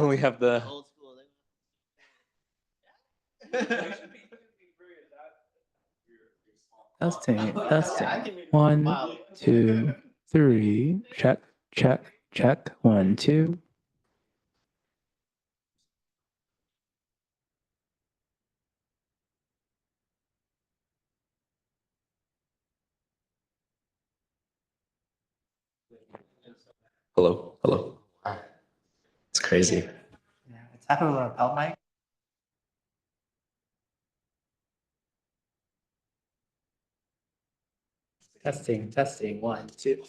we have the old school. Testing, testing. 1, 2, 3. Check, check, check. 1, 2. hello, hello. It's crazy. Yeah, it's happened with a lapel mic. Testing, testing. 1, 2.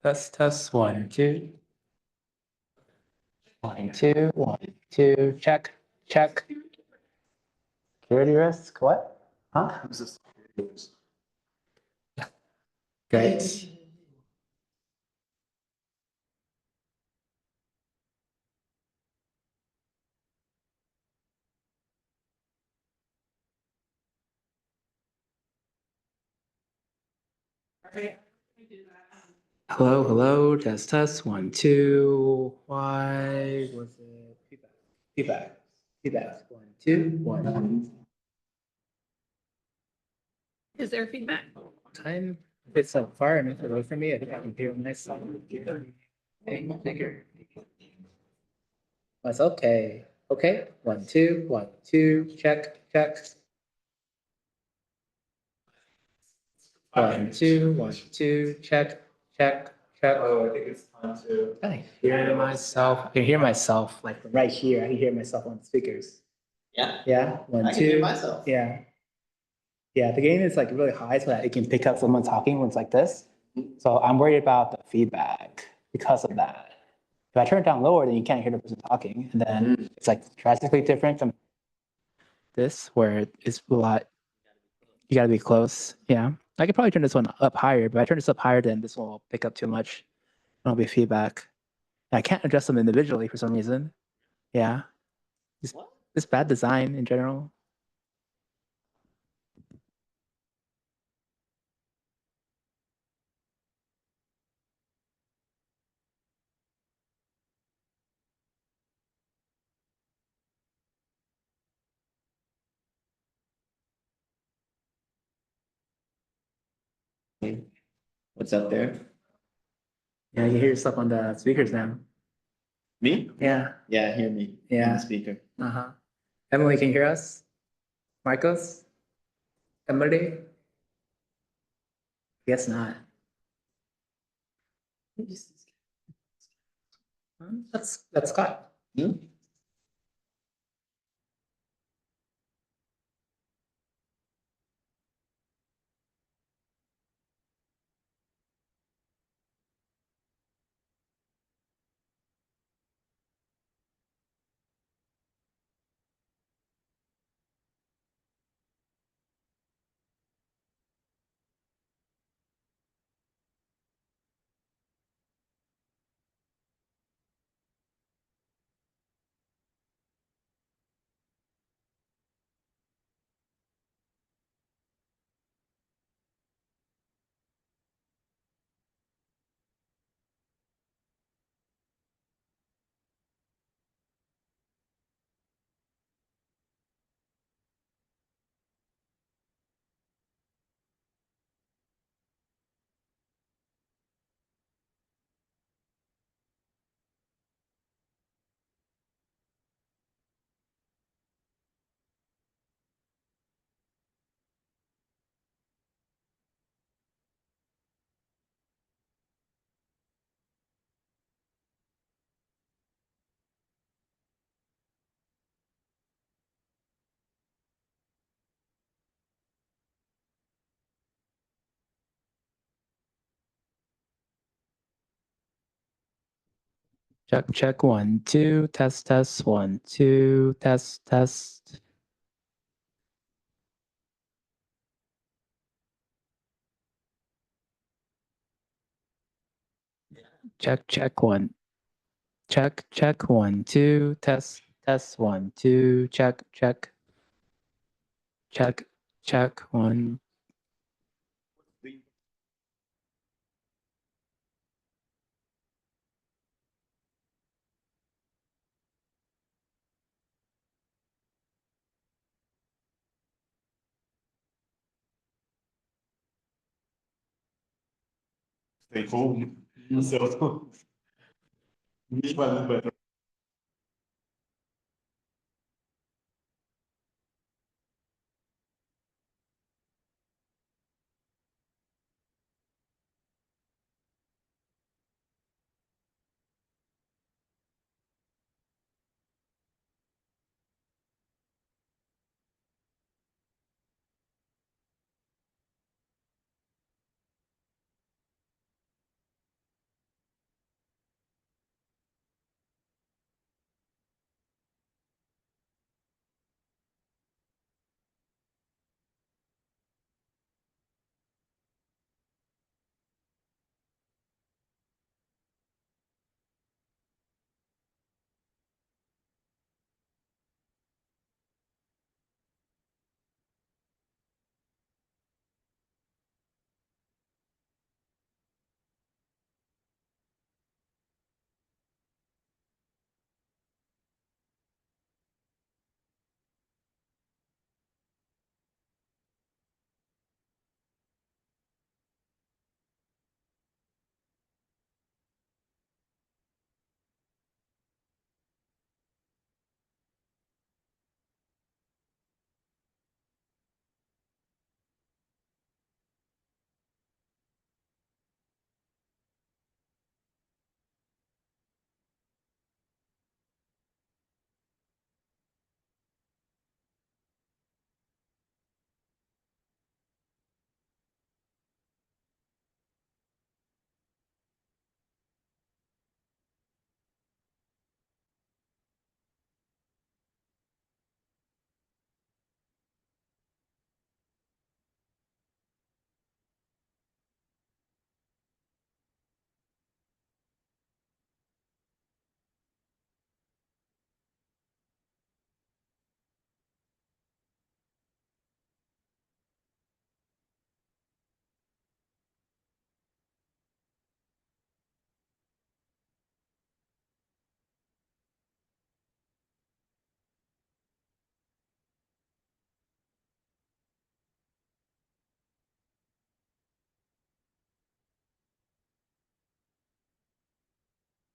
Test. 1, 2. 1, 2. 1, 2. Check, check. Security risk. What? Huh? Great. Hello, hello. Test. 1, 2. Why was it feedback? Feedback. 1, 2. 1. Is there feedback? Time. If it's like far enough away from me, I think I can hear myself. Bigger. That's okay. Okay. 1, 2. 1, 2. Check, check. 1, 2. 1, 2. Check, check, check. Oh, I think it's time to. I hear myself. I can hear myself like from right here. I can hear myself on the speakers. Yeah. Yeah. 1, 2. I can hear myself. Yeah. Yeah. The gain is like really high so that it can pick up someone talking when it's like this. So I'm worried about the feedback because of that. If I turn it down lower, then you can't hear the person talking. And then it's like drastically different from this, where it's a lot. You got to be close. Yeah. I could probably turn this one up higher, but if I turn this up higher, then this one will pick up too much. It'll be feedback. I can't adjust them individually for some reason. Yeah. It's bad design in general. What's up there? Yeah, you hear yourself on the speakers now. Me? Yeah. Yeah, hear me. Yeah. On the speaker. Uh-huh. Emily, can you hear us? Marcos? Emily? Guess not. That's Scott. Hmm? Check 1, 2. Test. 1, 2. Test. Check 1. Check 1, 2. Test 1, 2. Check 1. stay home. So which one is better?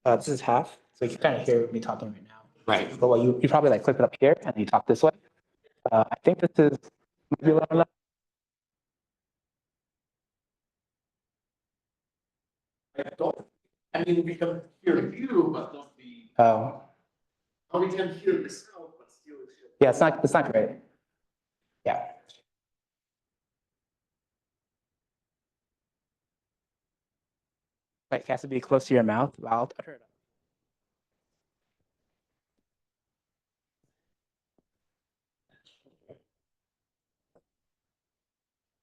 This is half, so you can kind of hear me talking right now. Right. But what you probably like clip it up here and you talk this way. I think this is maybe a little loud. I mean, we can hear you, but not the. Oh, We can hear the sound, but still. yeah, it's not great. Yeah. Like, it has to be close to your mouth. I'll turn it up.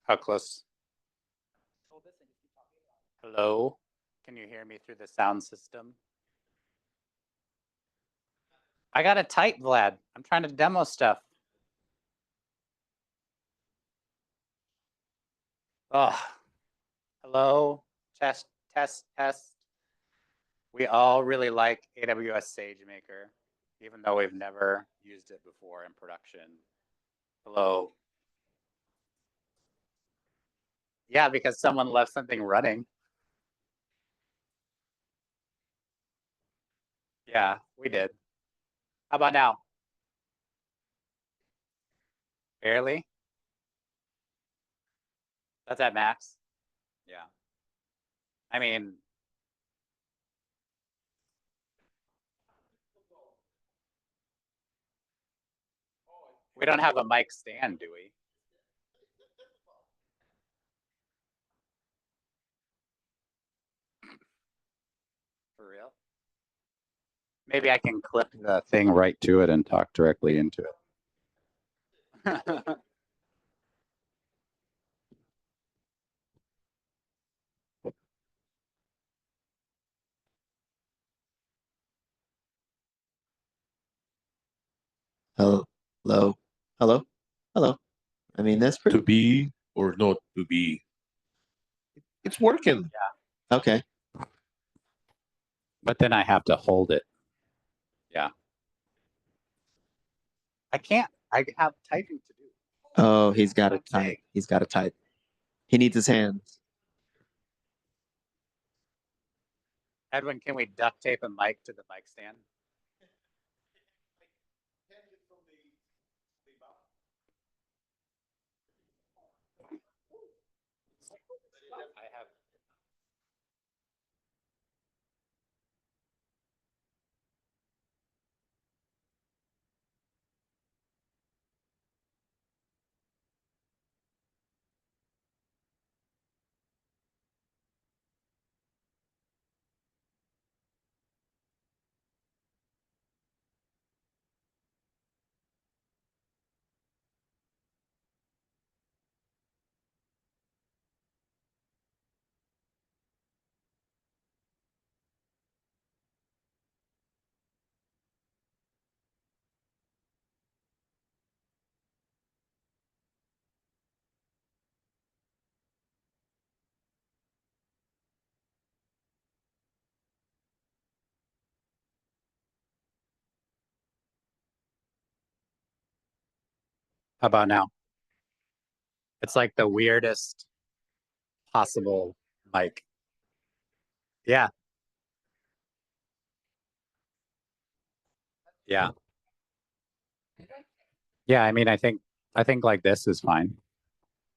How close? Hello? Can you hear me through the sound system? I got to type, Vlad. I'm trying to demo stuff. Oh, hello? Test, test, test. We all really like AWS SageMaker, even though we've never used it before in production. Hello? Yeah, because someone left something running. Yeah, we did. How about now? Barely? That's at max? Yeah. I mean, we don't have a mic stand, do we? For real? Maybe I can clip the thing right to it and talk directly into it. Hello, hello, hello, hello. I mean, that's pretty. To be or not to be. It's working. Okay. But then I have to hold it. Yeah. I can't. I have typing to do. Oh, he's got to type. He's got to type. He needs his hands. Edwin, can we duct tape a mic to the mic stand? I have. How about now? It's like the weirdest possible mic. Yeah. Yeah. Yeah, I mean, I think like this is fine.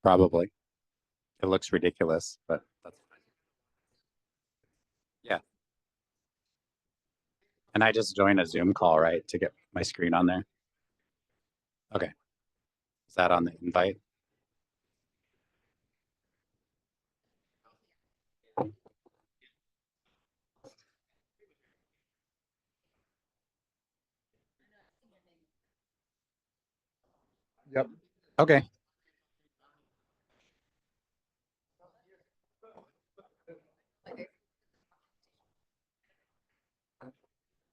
Probably. It looks ridiculous, but that's fine. Yeah. And I just joined a Zoom call, right, to get my screen on there. Okay. Is that on the invite? Yep. Okay.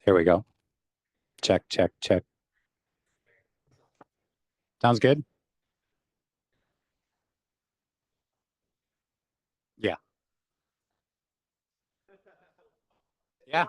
Here we go. Check, check, check. Sounds good. Yeah. Yeah.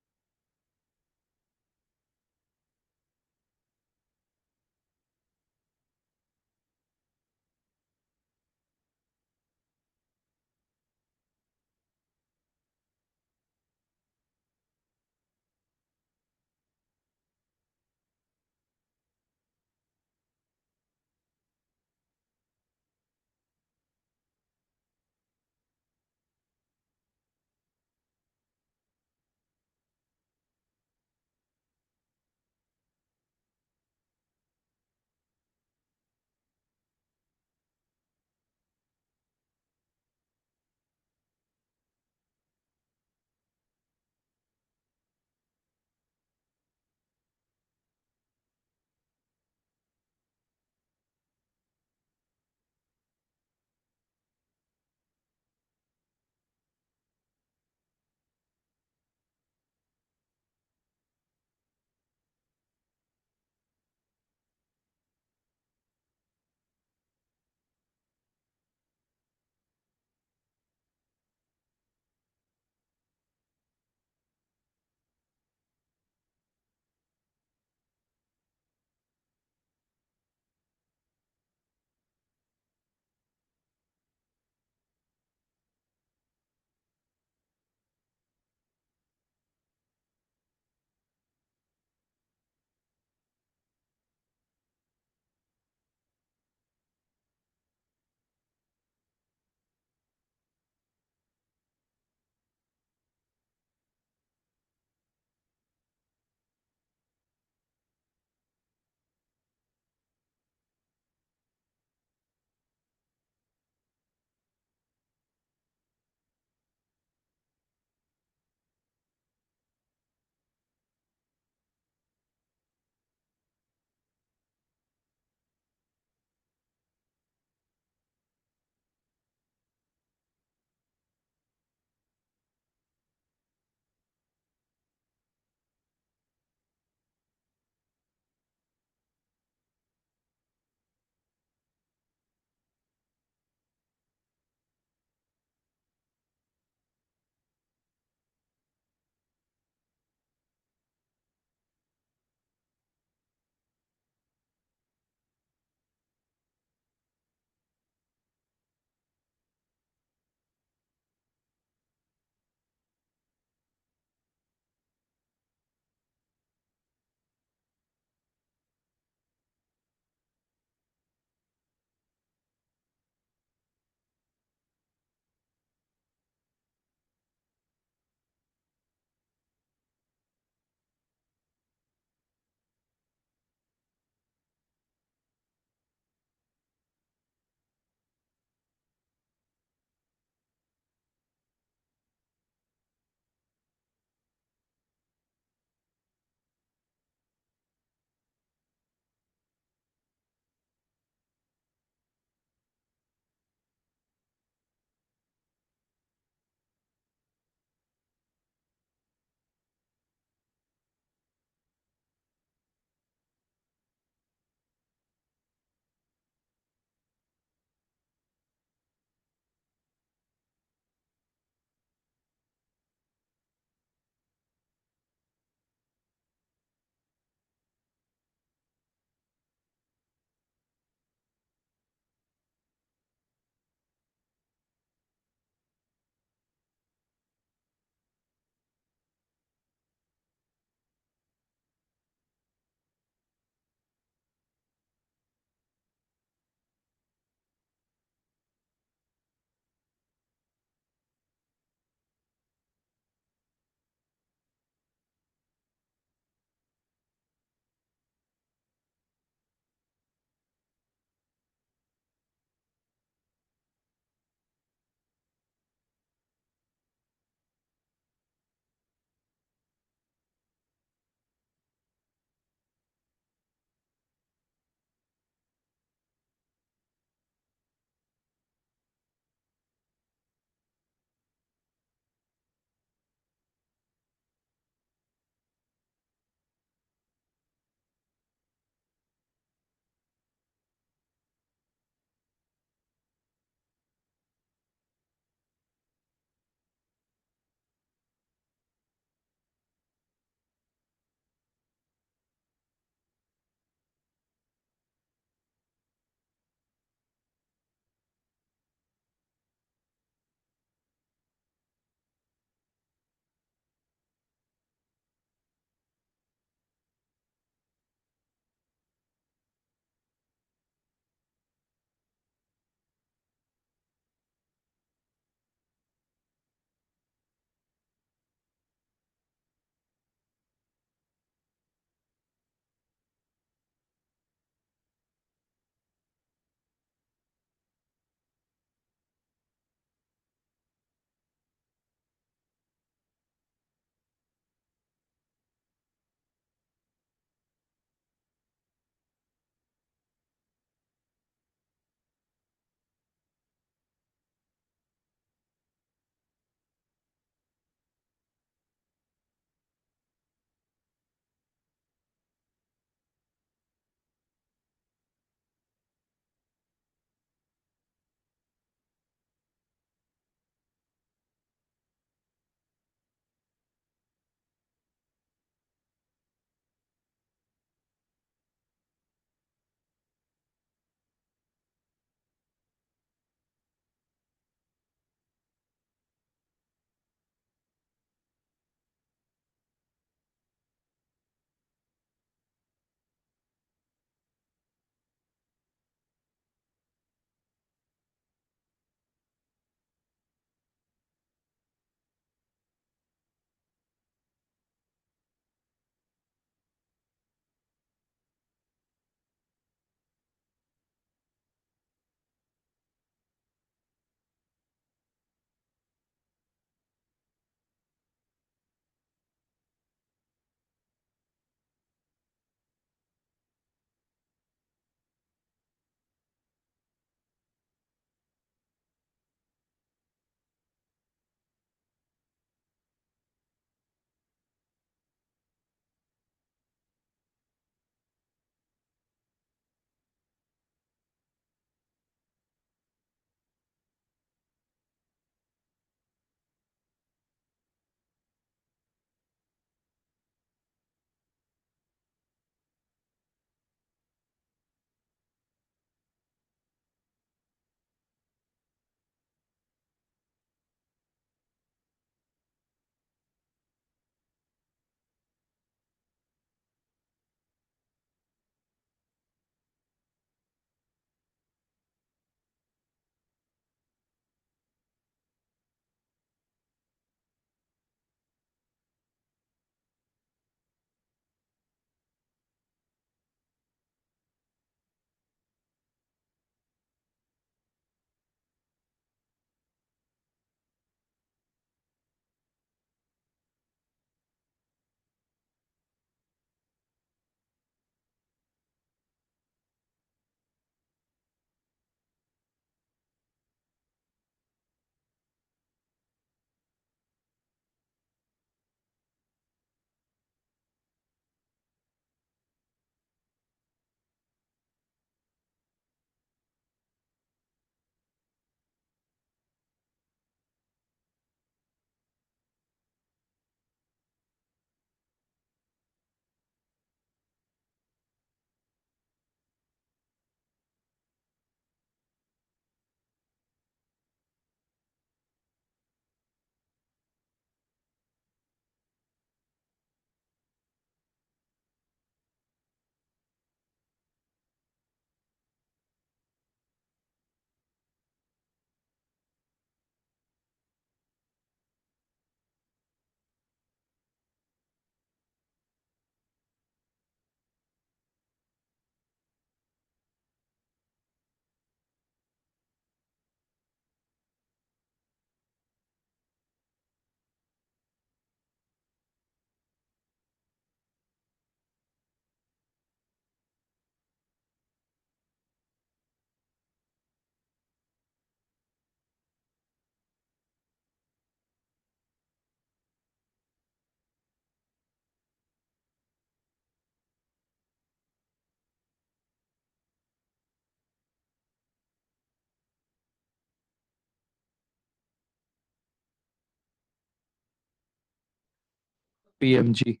PMG.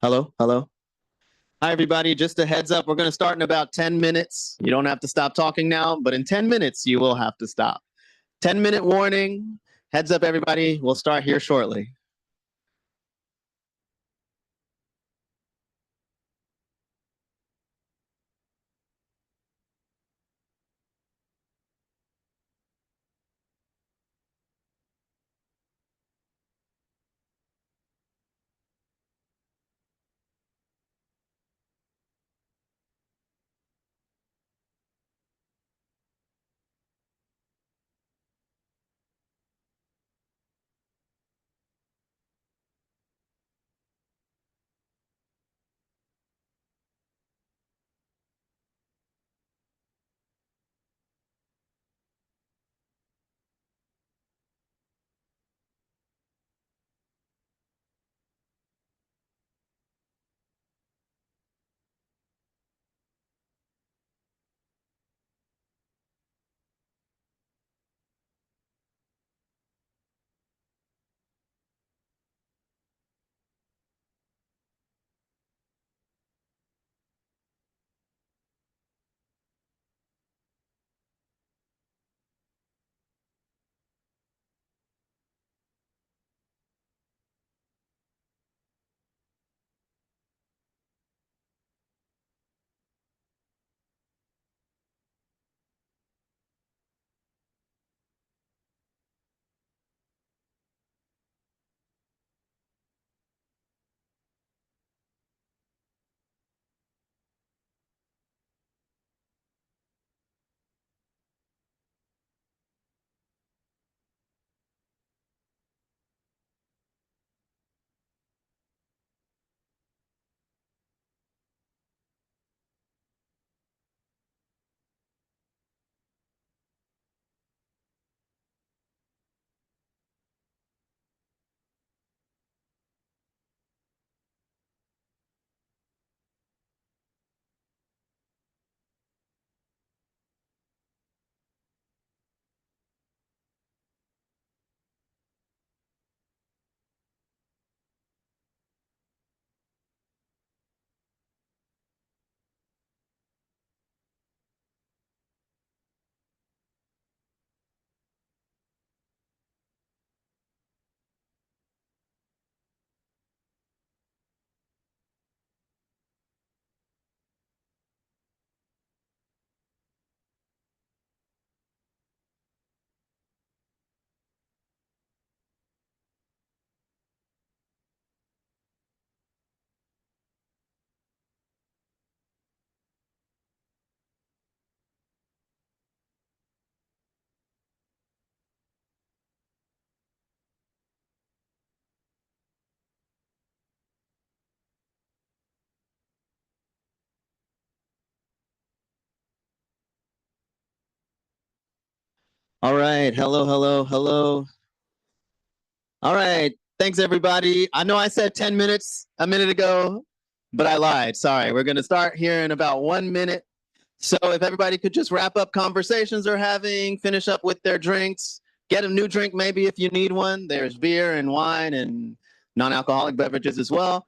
Hello, hello. Hi, everybody. Just a heads up. We're going to start in about 10 minutes. You don't have to stop talking now, but in 10 minutes, you will have to stop. 10-minute warning. Heads up, everybody. We'll start here shortly. All right. Hello, hello, hello. All right. Thanks, everybody. I know I said 10 minutes a minute ago, but I lied. Sorry. We're going to start here in about 1 minute. So if everybody could just wrap up conversations they're having, finish up with their drinks, get a new drink maybe if you need one. There's beer and wine and non-alcoholic beverages as well.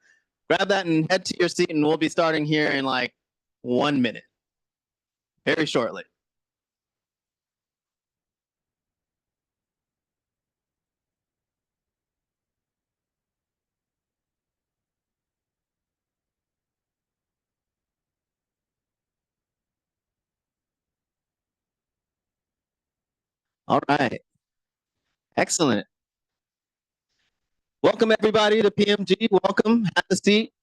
Grab that and head to your seat, and we'll be starting here in like 1 minute, very shortly. All right. Excellent. Welcome, everybody, to PMG. Welcome. Have a seat.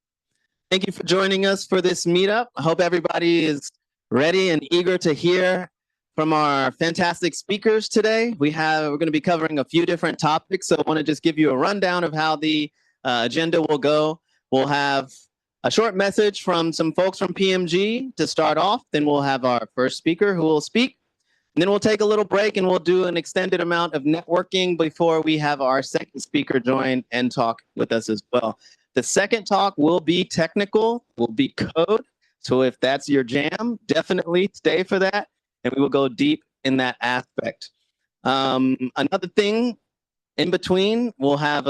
Thank you for joining us for this meetup. I hope everybody is ready and eager to hear from our fantastic speakers today. We're going to be covering a few different topics, so I want to just give you a rundown of how the agenda will go. We'll have a short message from some folks from PMG to start off. Then we'll have our first speaker who will speak. And then we'll take a little break and we'll do an extended amount of networking before we have our second speaker join and talk with us as well. The second talk will be technical, will be code. So if that's your jam, definitely stay for that. And we will go deep in that aspect. Another thing In between, we'll have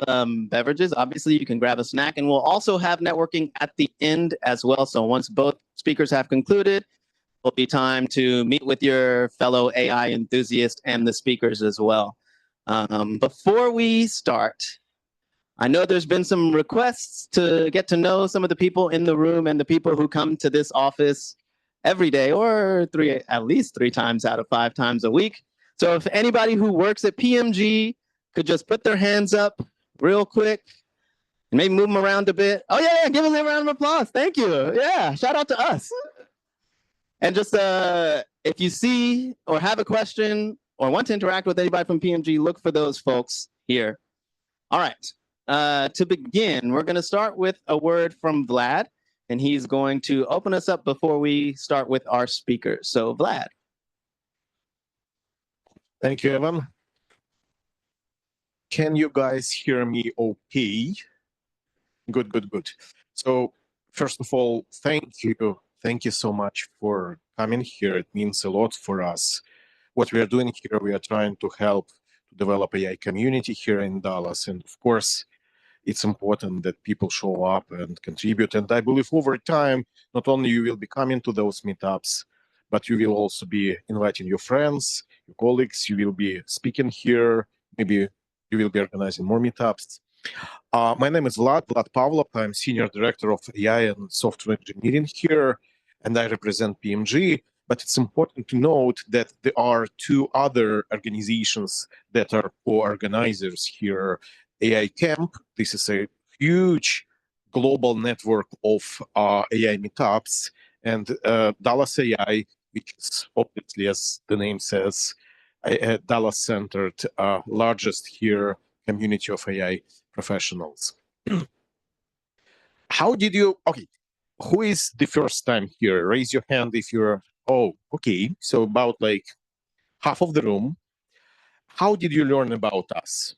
beverages. Obviously, you can grab a snack, and we'll also have networking at the end as well. So once both speakers have concluded, will be time to meet with your fellow AI enthusiasts and the speakers as well. Before we start, I know there's been some requests to get to know some of the people in the room and the people who come to this office every day or at least 3 times out of 5 times a week. So if anybody who works at PMG could just put their hands up real quick and maybe move them around a bit. Oh yeah, give them a round of applause. Thank you. Yeah, shout out to us. And just if you see or have a question or want to interact with anybody from PMG, look for those folks here. All right. To begin, we're going to start with a word from Vlad, and he's going to open us up before we start with our speakers. So Vlad. Thank you, Evan. Can you guys hear me okay? Good, good, good. So first of all, thank you. Thank you so much for coming here. It means a lot for us. What we are doing here, we are trying to help to develop AI community here in Dallas. And of course, it's important that people show up and contribute. And I believe over time, not only you will be coming to those meetups, but you will also be inviting your friends, your colleagues, you will be speaking here, maybe you will be organizing more meetups. My name is Vlad Pavlov. I'm Senior Director of AI and Software Engineering here, and I represent PMG. But it's important to note that there are 2 other organizations that are co-organizers here. AI Camp, this is a huge global network of AI meetups, and Dallas AI, which is obviously, as the name says, a Dallas-centered, largest here community of AI professionals. How did you, okay, who is the first time here? Raise your hand if you're, oh, okay, so about like half of the room. How did you learn about us?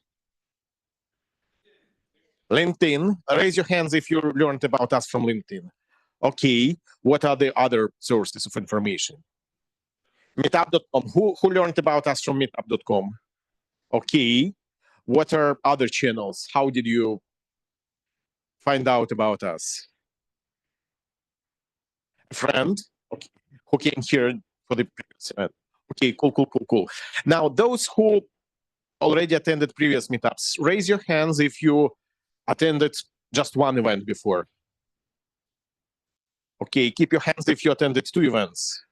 LinkedIn, raise your hands if you learned about us from LinkedIn. Okay, what are the other sources of information? Meetup.com, who learned about us from meetup.com? Okay, what are other channels? How did you find out about us? A friend, okay, who came here for the previous event. Okay, cool. Now, those who already attended previous meetups, raise your hands if you attended just one event before. Okay, keep your hands if you attended 2 events.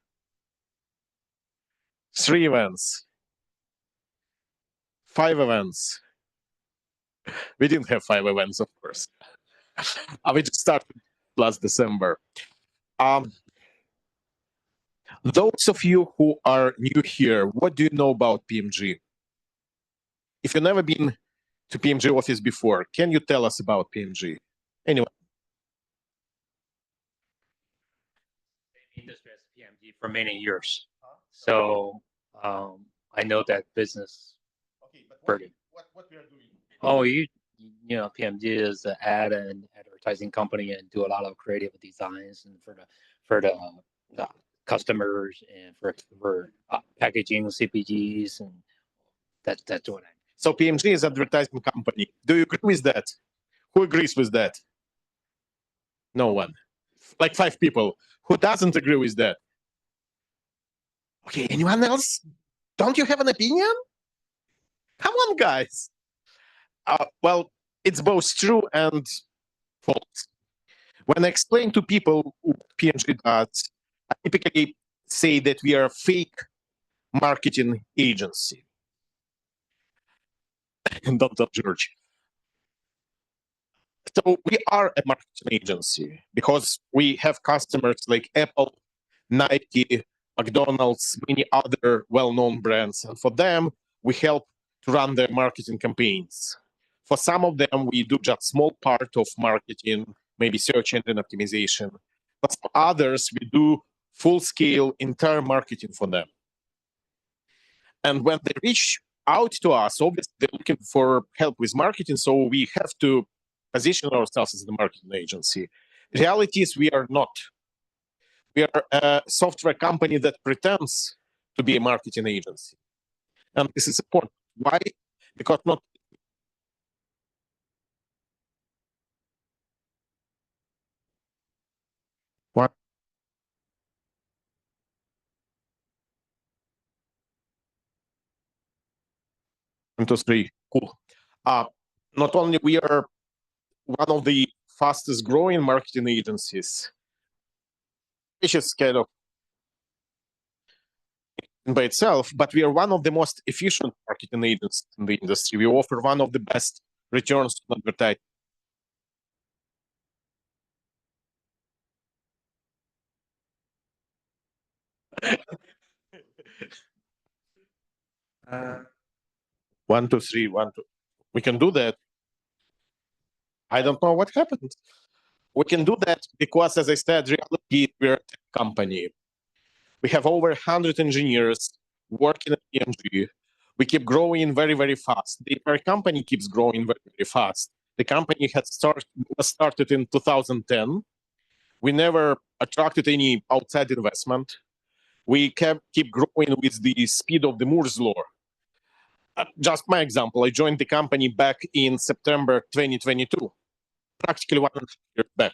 3 events. 5 events. We didn't have 5 events, of course. We just started last December. Those of you who are new here, what do you know about PMG? If you've never been to PMG office before, can you tell us about PMG? Anyone? Industry as PMG for many years. So I know that business. Okay, but what we are doing? Oh, you know, PMG is an ad and advertising company and do a lot of creative designs and for the customers and for packaging CPGs, and that's what I. So PMG is an advertising company. Do you agree with that? Who agrees with that? No one. Like 5 people. Who doesn't agree with that? Okay, anyone else? Don't you have an opinion? Come on, guys. Well, it's both true and false. When I explain to people what PMG does, I typically say that we are a fake marketing agency. And don't tell George. So we are a marketing agency because we have customers like Apple, Nike, McDonald's, many other well-known brands. And for them, we help to run their marketing campaigns. For some of them, we do just small part of marketing, maybe search engine optimization. For some others, we do full-scale entire marketing for them. And when they reach out to us, obviously they're looking for help with marketing, so we have to position ourselves as the marketing agency. Reality is we are not. We are a software company that pretends to be a marketing agency. And this is important. Why? Because not One, two, three. Cool. Not only we are one of the fastest growing marketing agencies, which is kind of by itself, but we are one of the most efficient marketing agents in the industry. We offer one of the best returns on advertising. One, two, three, one, two. We can do that. I don't know what happened. We can do that because, as I said, reality, we're a tech company. We have over 100 engineers working at PMG. We keep growing very, very fast. The entire company keeps growing very, very fast. The company was started in 2010. We never attracted any outside investment. We keep growing with the speed of the Moore's law. Just my example, I joined the company back in September 2022, practically 1 year back.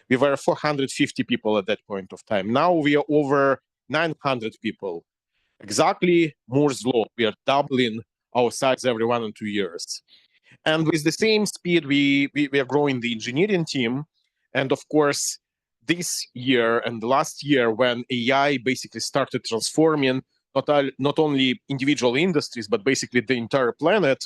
We were 450 people at that point of time. Now we are over 900 people. Exactly Moore's law. We are doubling our size every 1 or 2 years. And with the same speed, we are growing the engineering team. And of course, this year and last year, when AI basically started transforming not only individual industries, but basically the entire planet,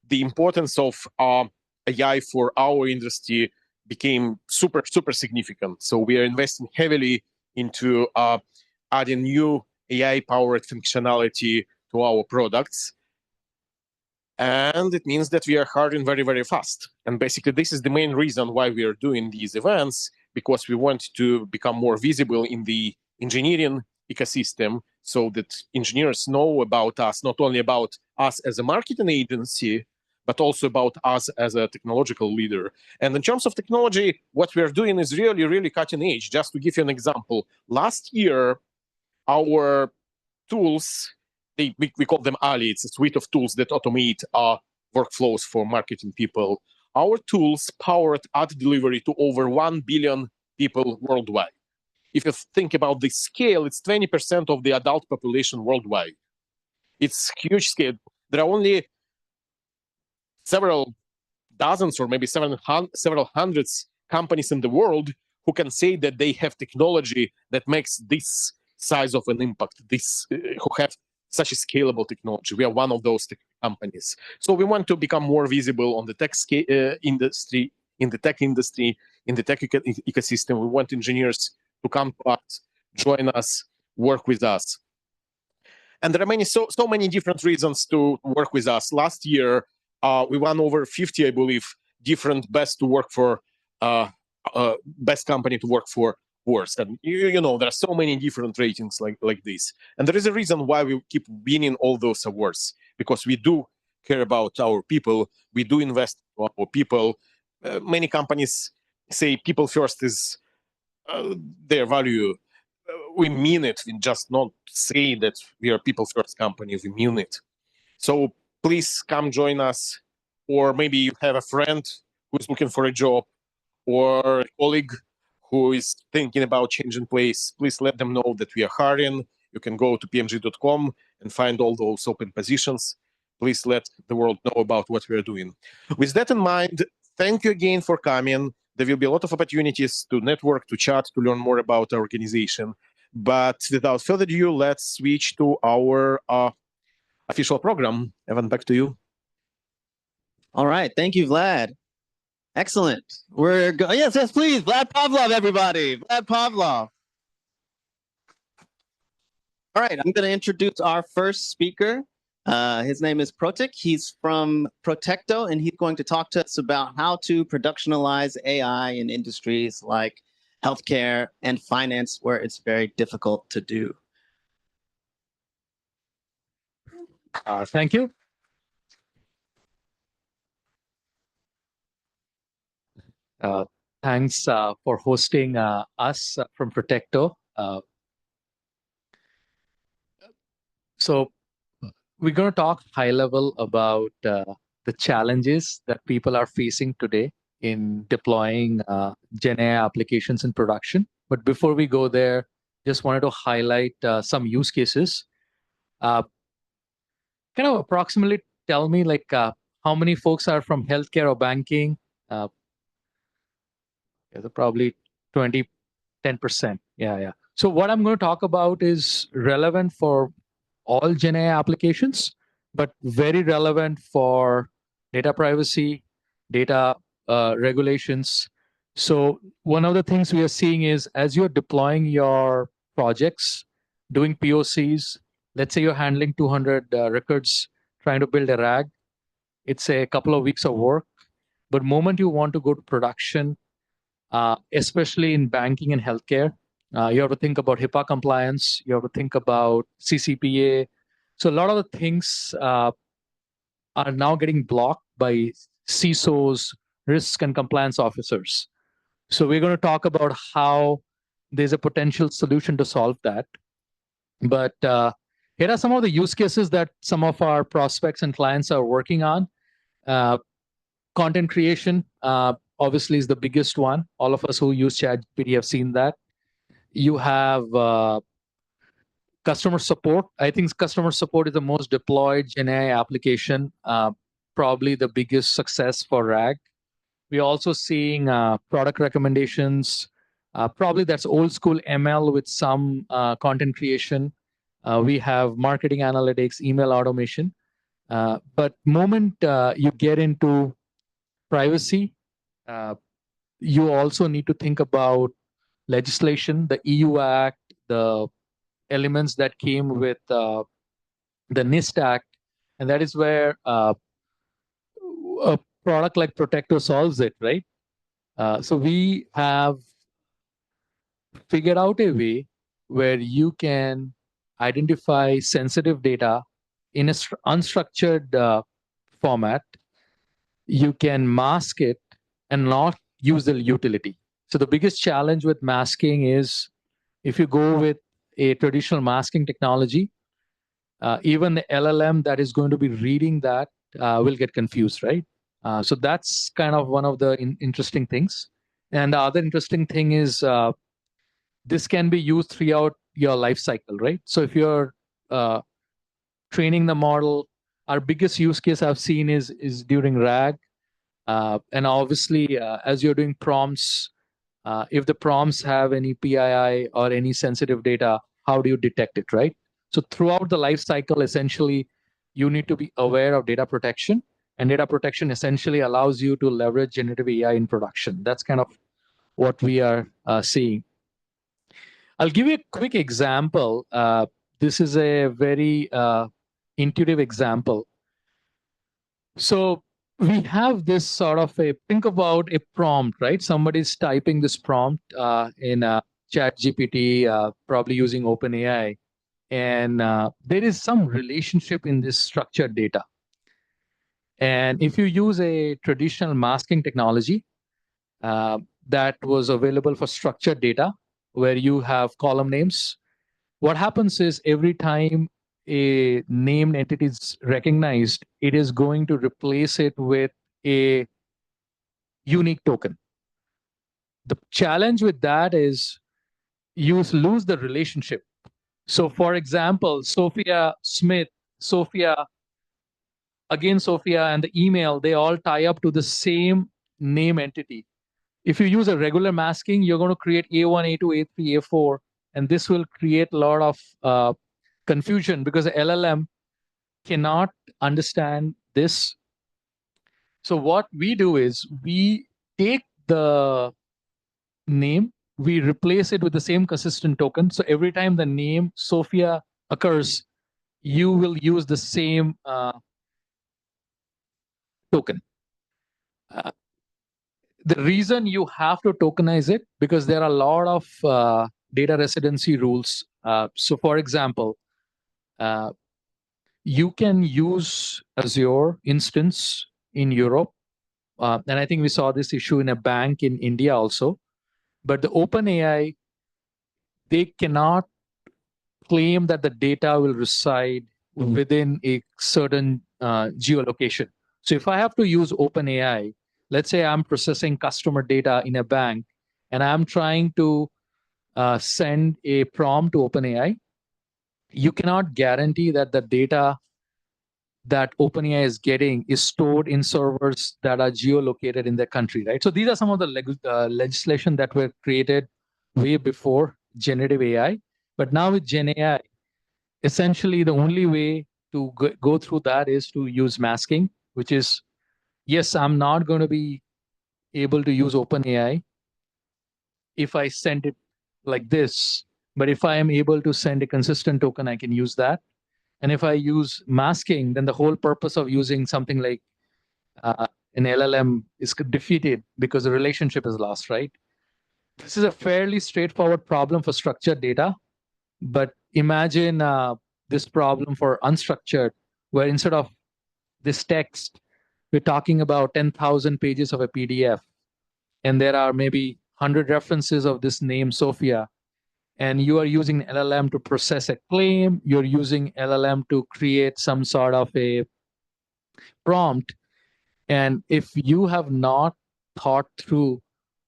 the importance of AI for our industry became super, super significant. So we are investing heavily into adding new AI-powered functionality to our products. And it means that we are hiring very, very fast. And basically, this is the main reason why we are doing these events, because we want to become more visible in the engineering ecosystem so that engineers know about us, not only about us as a marketing agency, but also about us as a technological leader. And in terms of technology, what we are doing is really, really cutting edge. Just to give you an example, last year, our tools, we call them Ali. It's a suite of tools that automate workflows for marketing people. Our tools powered ad delivery to over 1 billion people worldwide. If you think about the scale, it's 20% of the adult population worldwide. It's huge scale. There are only several dozens or maybe several hundreds companies in the world who can say that they have technology that makes this size of an impact, who have such a scalable technology. We are one of those companies. So we want to become more visible on the tech industry, in the tech industry, in the tech ecosystem. We want engineers to come to us, join us, work with us. And there are so many different reasons to work with us. Last year, we won over 50, I believe, different best company to work for awards. And you know, there are so many different ratings like this. And there is a reason why we keep winning all those awards, because we do care about our people. We do invest in our people. Many companies say people first is their value. We mean it. We just not say that we are people first company. We mean it. So please come join us. Or maybe you have a friend who's looking for a job, or a colleague who is thinking about changing place. Please let them know that we are hiring. You can go to pmg.com and find all those open positions. Please let the world know about what we are doing. With that in mind, thank you again for coming. There will be a lot of opportunities to network, to chat, to learn more about our organization. But without further ado, let's switch to our official program. Evan, back to you. All right. Thank you, Vlad. Excellent. Yes, please. Vlad Pavlov, everybody. Vlad Pavlov. All right. I'm going to introduce our first speaker. His name is Protik. He's from Protecto, and he's going to talk to us about how to productionalize AI in industries like healthcare and finance, where it's very difficult to do. Thank you. Thanks for hosting us from Protecto. So we're going to talk high level about the challenges that people are facing today in deploying GenAI applications in production. But before we go there, just wanted to highlight some use cases. Kind of approximately tell me like how many folks are from healthcare or banking? There's probably 20, 10%. Yeah. So what I'm going to talk about is relevant for all GenAI applications, but very relevant for data privacy, data regulations. So one of the things we are seeing is as you're deploying your projects, doing POCs, let's say you're handling 200 records, trying to build a RAG, it's a couple of weeks of work. But moment you want to go to production, especially in banking and healthcare, you have to think about HIPAA compliance. You have to think about CCPA. So a lot of the things are now getting blocked by CISOs, risk and compliance officers. So we're going to talk about how there's a potential solution to solve that. But here are some of the use cases that some of our prospects and clients are working on. Content creation, obviously, is the biggest one. All of us who use ChatGPT have seen that. You have customer support. I think customer support is the most deployed GenAI application, probably the biggest success for RAG. We're also seeing product recommendations. Probably that's old school ML with some content creation. We have marketing analytics, email automation. But moment you get into privacy, you also need to think about legislation, the EU Act, the elements that came with the NIST Act, and that is where a product like Protecto solves it, right? So we have figured out a way where you can identify sensitive data in a unstructured format. You can mask it and not use the utility. So the biggest challenge with masking is if you go with a traditional masking technology, even the LLM that is going to be reading that will get confused, right? So that's kind of one of the interesting things. And the other interesting thing is this can be used throughout your life cycle, right? So if you're training the model, our biggest use case I've seen is during RAG. And obviously, as you're doing prompts, if the prompts have any PII or any sensitive data, how do you detect it, right? So throughout the life cycle, essentially, you need to be aware of data protection. And data protection essentially allows you to leverage generative AI in production. That's kind of what we are seeing. I'll give you a quick example. This is a very intuitive example. So we have this sort of think about a prompt, right? Somebody's typing this prompt in ChatGPT, probably using OpenAI. And there is some relationship in this structured data. And if you use a traditional masking technology that was available for structured data, where you have column names, what happens is every time a named entity is recognized, it is going to replace it with a unique token. The challenge with that is you lose the relationship. So for example, Sophia Smith, Sophia, again, Sophia, and the email, they all tie up to the same name entity. If you use a regular masking, you're going to create A1, A2, A3, A4, and this will create a lot of confusion because the LLM cannot understand this. So what we do is we take the name, we replace it with the same consistent token. So every time the name Sophia occurs, you will use the same token. The reason you have to tokenize it, because there are a lot of data residency rules. So for example, you can use Azure instance in Europe. And I think we saw this issue in a bank in India also. But the OpenAI, they cannot claim that the data will reside within a certain geolocation. So if I have to use OpenAI, let's say I'm processing customer data in a bank and I'm trying to send a prompt to OpenAI, you cannot guarantee that the data that OpenAI is getting is stored in servers that are geolocated in the country, right? So these are some of the legislation that were created way before generative AI. But now with GenAI, essentially the only way to go through that is to use masking, which is, yes, I'm not going to be able to use OpenAI if I send it like this. But if I am able to send a consistent token, I can use that. And if I use masking, then the whole purpose of using something like an LLM is defeated because the relationship is lost, right? This is a fairly straightforward problem for structured data, but imagine this problem for unstructured, where instead of this text, we're talking about 10,000 pages of a PDF, and there are maybe 100 references of this name, Sophia, and you are using LLM to process a claim, you're using LLM to create some sort of a prompt. And if you have not thought through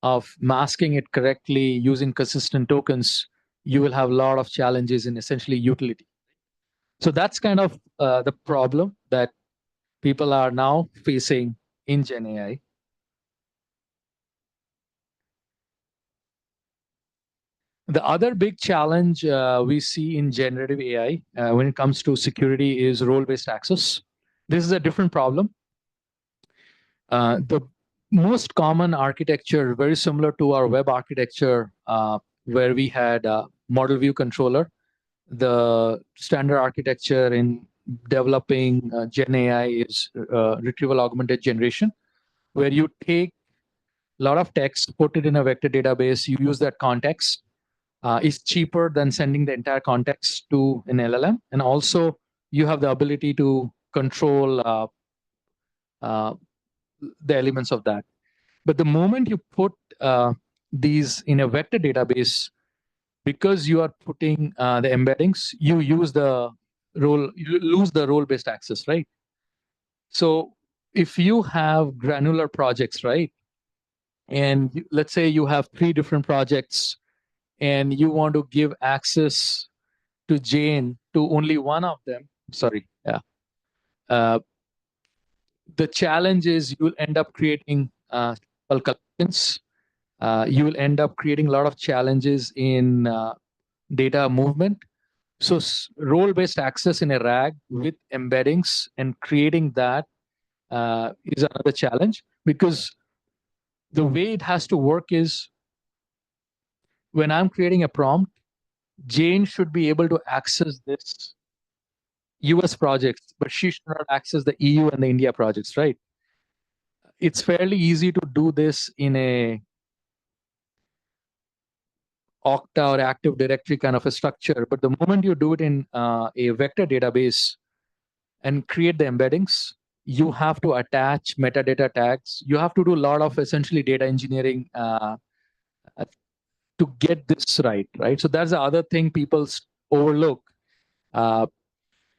of masking it correctly using consistent tokens, you will have a lot of challenges in essentially utility. So that's kind of the problem that people are now facing in GenAI. The other big challenge we see in generative AI when it comes to security is role-based access. This is a different problem. The most common architecture, very similar to our web architecture, where we had a model view controller. The standard architecture in developing GenAI is retrieval augmented generation, where you take a lot of text, put it in a vector database, you use that context. It's cheaper than sending the entire context to an LLM. And also, you have the ability to control the elements of that. But the moment you put these in a vector database, because you are putting the embeddings, you lose the role-based access, right? So if you have granular projects, right, and let's say you have 3 different projects, and you want to give access to Jane to only one of them, sorry, yeah. The challenge is you'll end up creating collections. You will end up creating a lot of challenges in data movement. So role-based access in a RAG with embeddings and creating that is another challenge, because the way it has to work is when I'm creating a prompt, Jane should be able to access this US projects, but she should not access the EU and the India projects, right? It's fairly easy to do this in a Okta or Active Directory kind of a structure, but the moment you do it in a vector database and create the embeddings, you have to attach metadata tags. You have to do a lot of essentially data engineering to get this right? So that's the other thing people overlook. There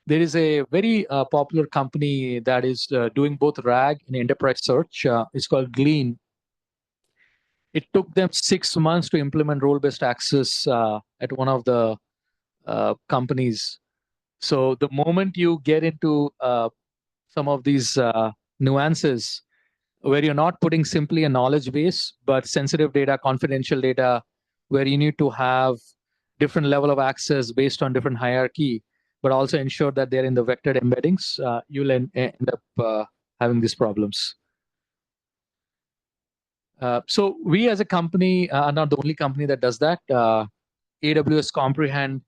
is a very popular company that is doing both RAG and enterprise search. It's called Glean. It took them 6 months to implement role-based access at one of the companies. So the moment you get into some of these nuances, where you're not putting simply a knowledge base, but sensitive data, confidential data, where you need to have different level of access based on different hierarchy, but also ensure that they're in the vectored embeddings, you'll end up having these problems. So we as a company are not the only company that does that. AWS Comprehend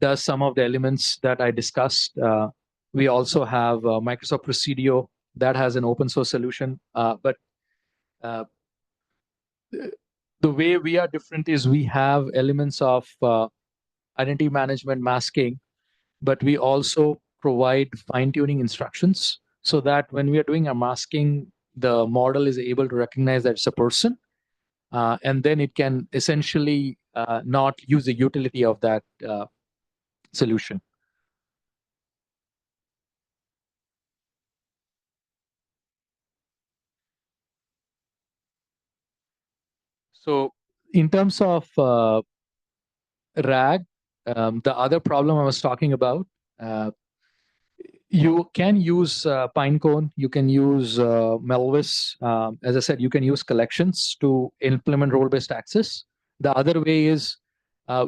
does some of the elements that I discussed. We also have Microsoft Presidio that has an open source solution. But the way we are different is we have elements of identity management masking, but we also provide fine-tuning instructions so that when we are doing a masking, the model is able to recognize that it's a person, and then it can essentially not use the utility of that solution. So in terms of RAG, the other problem I was talking about, you can use Pinecone, you can use Melvis. As I said, you can use collections to implement role-based access. The other way is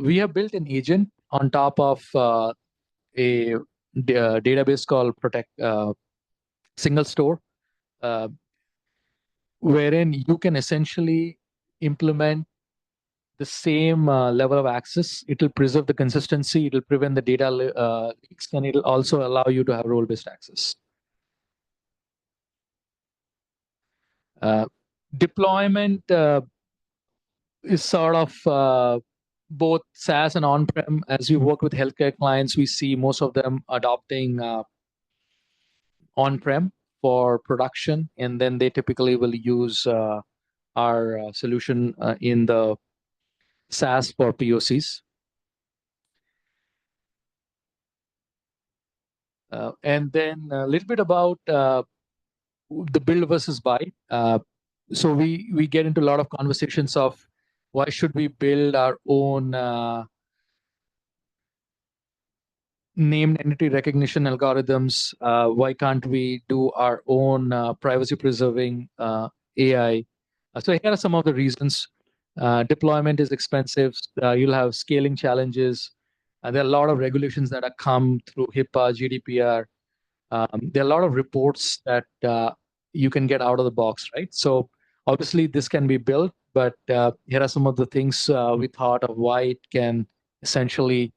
we have built an agent on top of a database called Protect Single Store, wherein you can essentially implement the same level of access. It will preserve the consistency, it will prevent the data leaks, and it will also allow you to have role-based access. Deployment is sort of both SaaS and on-prem. As we work with healthcare clients, we see most of them adopting on-prem for production, and then they typically will use our solution in the SaaS for POCs. And then a little bit about the build versus buy. So we get into a lot of conversations of why should we build our own named entity recognition algorithms? Why can't we do our own privacy preserving AI? So here are some of the reasons. Deployment is expensive. You'll have scaling challenges. There are a lot of regulations that are come through HIPAA, GDPR. There are a lot of reports that you can get out of the box, right? So obviously this can be built, but here are some of the things we thought of why it can essentially,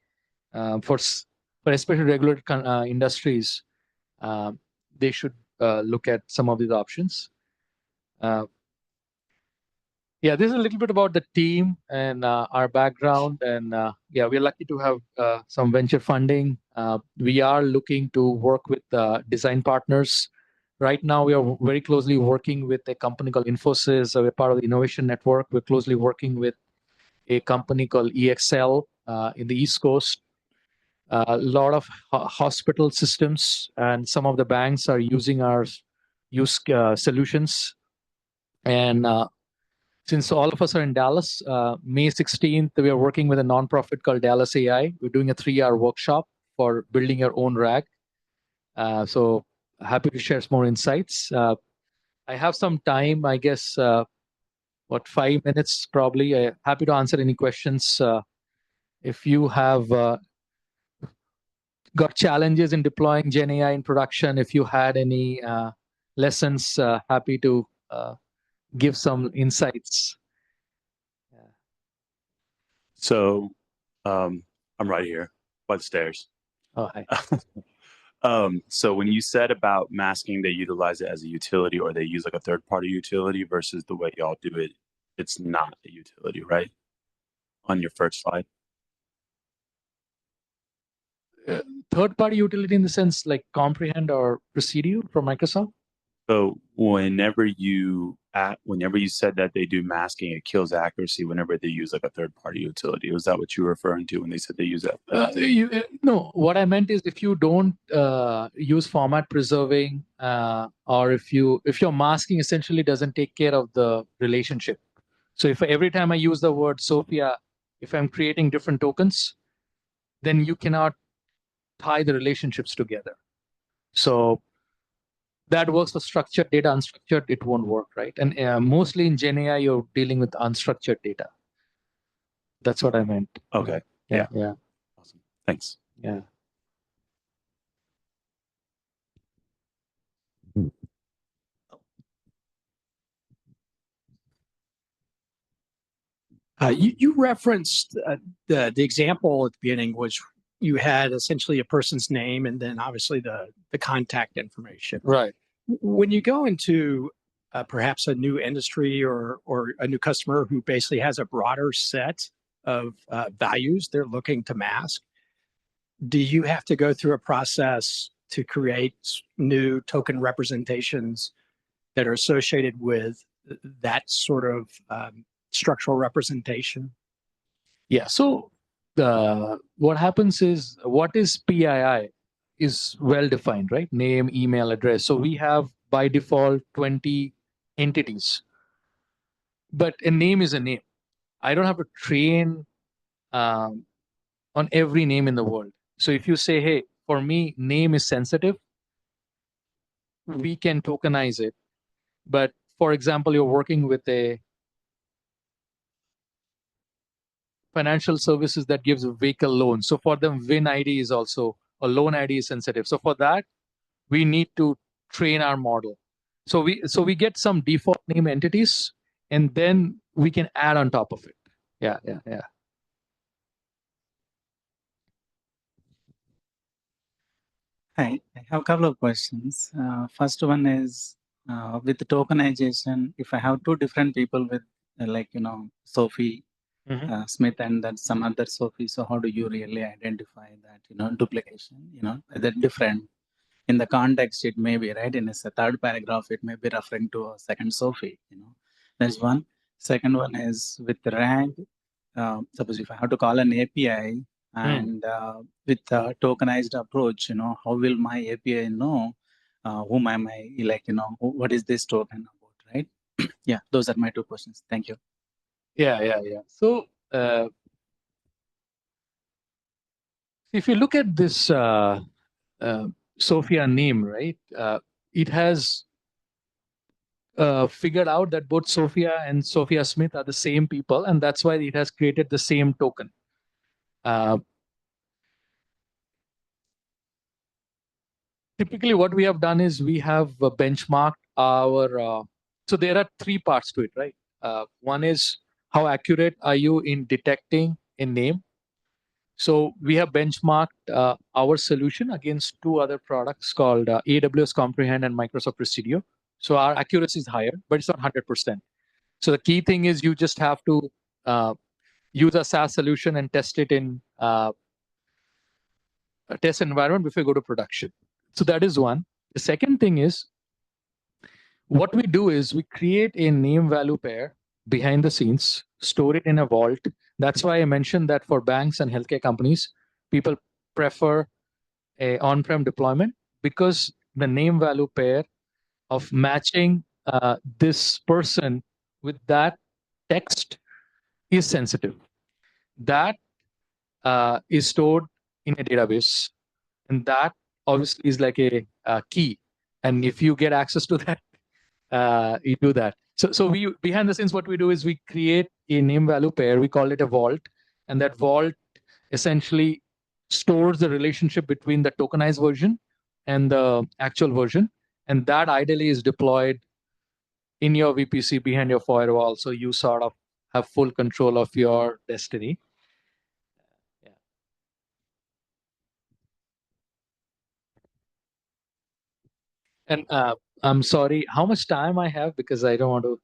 for especially regulated industries, they should look at some of these options. Yeah, this is a little bit about the team and our background. And yeah, we're lucky to have some venture funding. We are looking to work with design partners. Right now, we are very closely working with a company called Infosys. We're part of the Innovation Network. We're closely working with a company called EXL in the East Coast. A lot of hospital systems and some of the banks are using our solutions. And since all of us are in Dallas, May 16th, we are working with a nonprofit called Dallas AI. We're doing a 3-hour workshop for building your own RAG. So happy to share some more insights. I have some time, I guess, 5 minutes probably. Happy to answer any questions. If you have got challenges in deploying GenAI in production, if you had any lessons, happy to give some insights. So I'm right here by the stairs. Oh, hi. So when you said about masking, they utilize it as a utility or they use like a third-party utility versus the way y'all do it, it's not a utility, right? On your first slide. Third-party utility in the sense like Comprehend or Presidio from Microsoft? So whenever you said that they do masking, it kills accuracy whenever they use like a third-party utility. Was that what you were referring to when they said they use that? No, what I meant is if you don't use format preserving, or if your masking essentially doesn't take care of the relationship. So if every time I use the word Sophia, if I'm creating different tokens, then you cannot tie the relationships together. So that works for structured data. Unstructured, it won't work, right? And mostly in GenAI, you're dealing with unstructured data. That's what I meant. Okay. Yeah. Awesome. Thanks. Yeah. You referenced the example at the beginning, which you had essentially a person's name and then obviously the contact information. Right. When you go into perhaps a new industry or a new customer who basically has a broader set of values they're looking to mask, do you have to go through a process to create new token representations that are associated with that sort of structural representation? Yeah. So what happens is what is PII is well defined, right? Name, email, address. So we have by default 20 entities, but a name is a name. I don't have to train on every name in the world. So if you say, hey, for me, name is sensitive, we can tokenize it. But for example, you're working with a financial services that gives vehicle loans. So for them, VIN ID is also, a loan ID is sensitive. So for that, we need to train our model. So we get some default name entities, and then we can add on top of it. Yeah. Hi, I have a couple of questions. First one is with the tokenization, if I have two different people with Sophie Smith and then some other Sophie, so how do you really identify that, duplication, that different? In the context, it may be, right? In a third paragraph, it may be referring to a second Sophie, That's one. Second one is with RAG. Suppose if I have to call an API and with a tokenized approach, how will my API know whom am I, what is this token about, right? Yeah, those are my two questions. Thank you. Yeah. So if you look at this Sophia name, right? It has figured out that both Sophia and Sophia Smith are the same people, and that's why it has created the same token. Typically, what we have done is we have benchmarked our. So there are three parts to it, right? One is how accurate are you in detecting a name? So we have benchmarked our solution against two other products called AWS Comprehend and Microsoft Presidio. So our accuracy is higher, but it's not 100%. So the key thing is you just have to use a SaaS solution and test it in a test environment before you go to production. So that is one. The second thing is what we do is we create a name value pair behind the scenes, store it in a vault. That's why I mentioned that for banks and healthcare companies, people prefer a on-prem deployment because the name value pair of matching this person with that text is sensitive. That is stored in a database, and that obviously is like a key. And if you get access to that, you do that. So we behind the scenes, what we do is we create a name value pair. We call it a vault, and that vault essentially stores the relationship between the tokenized version and the actual version, and that ideally is deployed in your VPC behind your firewall, so you sort of have full control of your destiny. Yeah. And I'm sorry, how much time I have because I don't want to.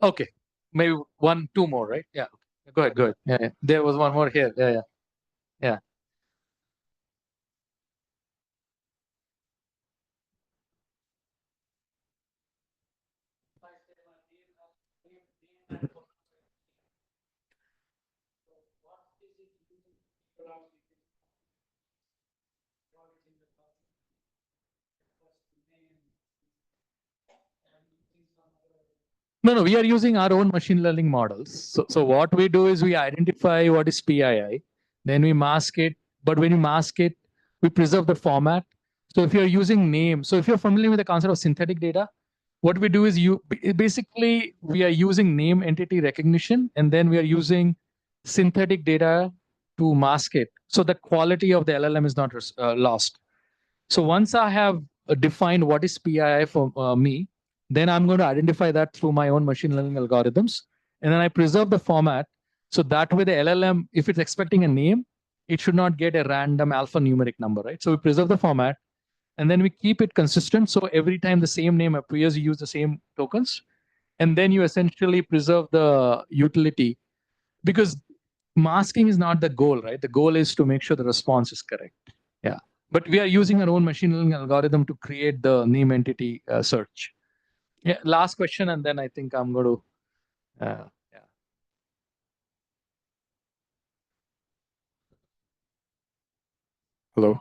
Okay, maybe one, two more, right? Yeah. Go ahead. Yeah. There was one more here. Yeah. No, we are using our own machine learning models. So what we do is we identify what is PII, then we mask it. But when you mask it, we preserve the format. So if you're using name, so if you're familiar with the concept of synthetic data, what we do is we are using name entity recognition, and then we are using synthetic data to mask it. So the quality of the LLM is not lost. So once I have defined what is PII for me, then I'm going to identify that through my own machine learning algorithms. And then I preserve the format. So that way the LLM, if it's expecting a name, it should not get a random alphanumeric number, right? So we preserve the format and then we keep it consistent. So every time the same name appears, you use the same tokens. And then you essentially preserve the utility because masking is not the goal, right? The goal is to make sure the response is correct. Yeah. But we are using our own machine learning algorithm to create the name entity search. Yeah. Last question, and then I think I'm going to. Yeah. Hello.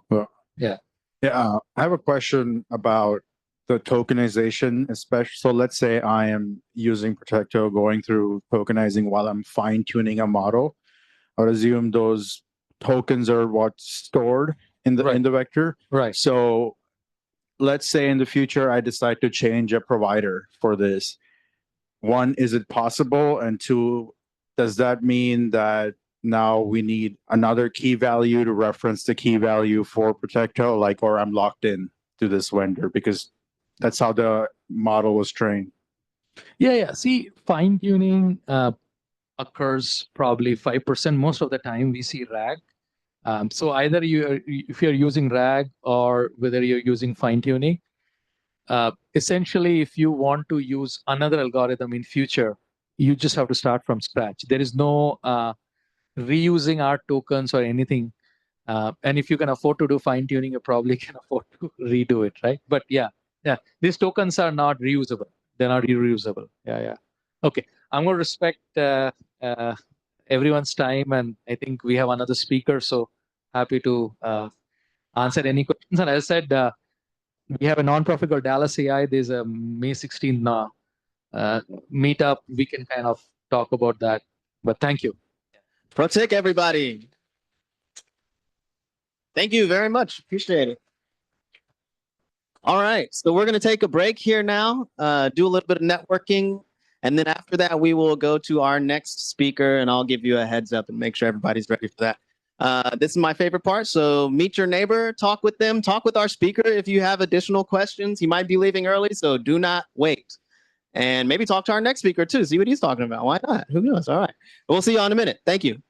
Yeah. I have a question about the tokenization, especially. So let's say I am using Protecto, going through tokenizing while I'm fine tuning a model. I would assume those tokens are what's stored in the vector. Right. So let's say in the future I decide to change a provider for this. One, is it possible? And two, does that mean that now we need another key value to reference the key value for Protecto, like, or I'm locked in to this vendor because that's how the model was trained? Yeah. See, fine tuning occurs probably 5%. Most of the time we see RAG. So either if you're using RAG or whether you're using fine tuning, essentially, if you want to use another algorithm in future, you just have to start from scratch. There is no reusing our tokens or anything. And if you can afford to do fine tuning, you probably can afford to redo it, right? But yeah, these tokens are not reusable. They're not reusable. Yeah. Okay, I'm going to respect everyone's time, and I think we have another speaker, so happy to answer any questions. And as I said, we have a nonprofit called Dallas AI. There's a May 16th meetup. We can kind of talk about that. But thank you. Protik, everybody. Thank you very much. Appreciate it. All right, so we're going to take a break here now, do a little bit of networking, and then after that, we will go to our next speaker, and I'll give you a heads up and make sure everybody's ready for that. This is my favorite part, so meet your neighbor, talk with them, talk with our speaker. If you have additional questions, he might be leaving early, so do not wait. And maybe talk to our next speaker too, see what he's talking about. Why not? Who knows? All right, we'll see you in a minute. Thank you.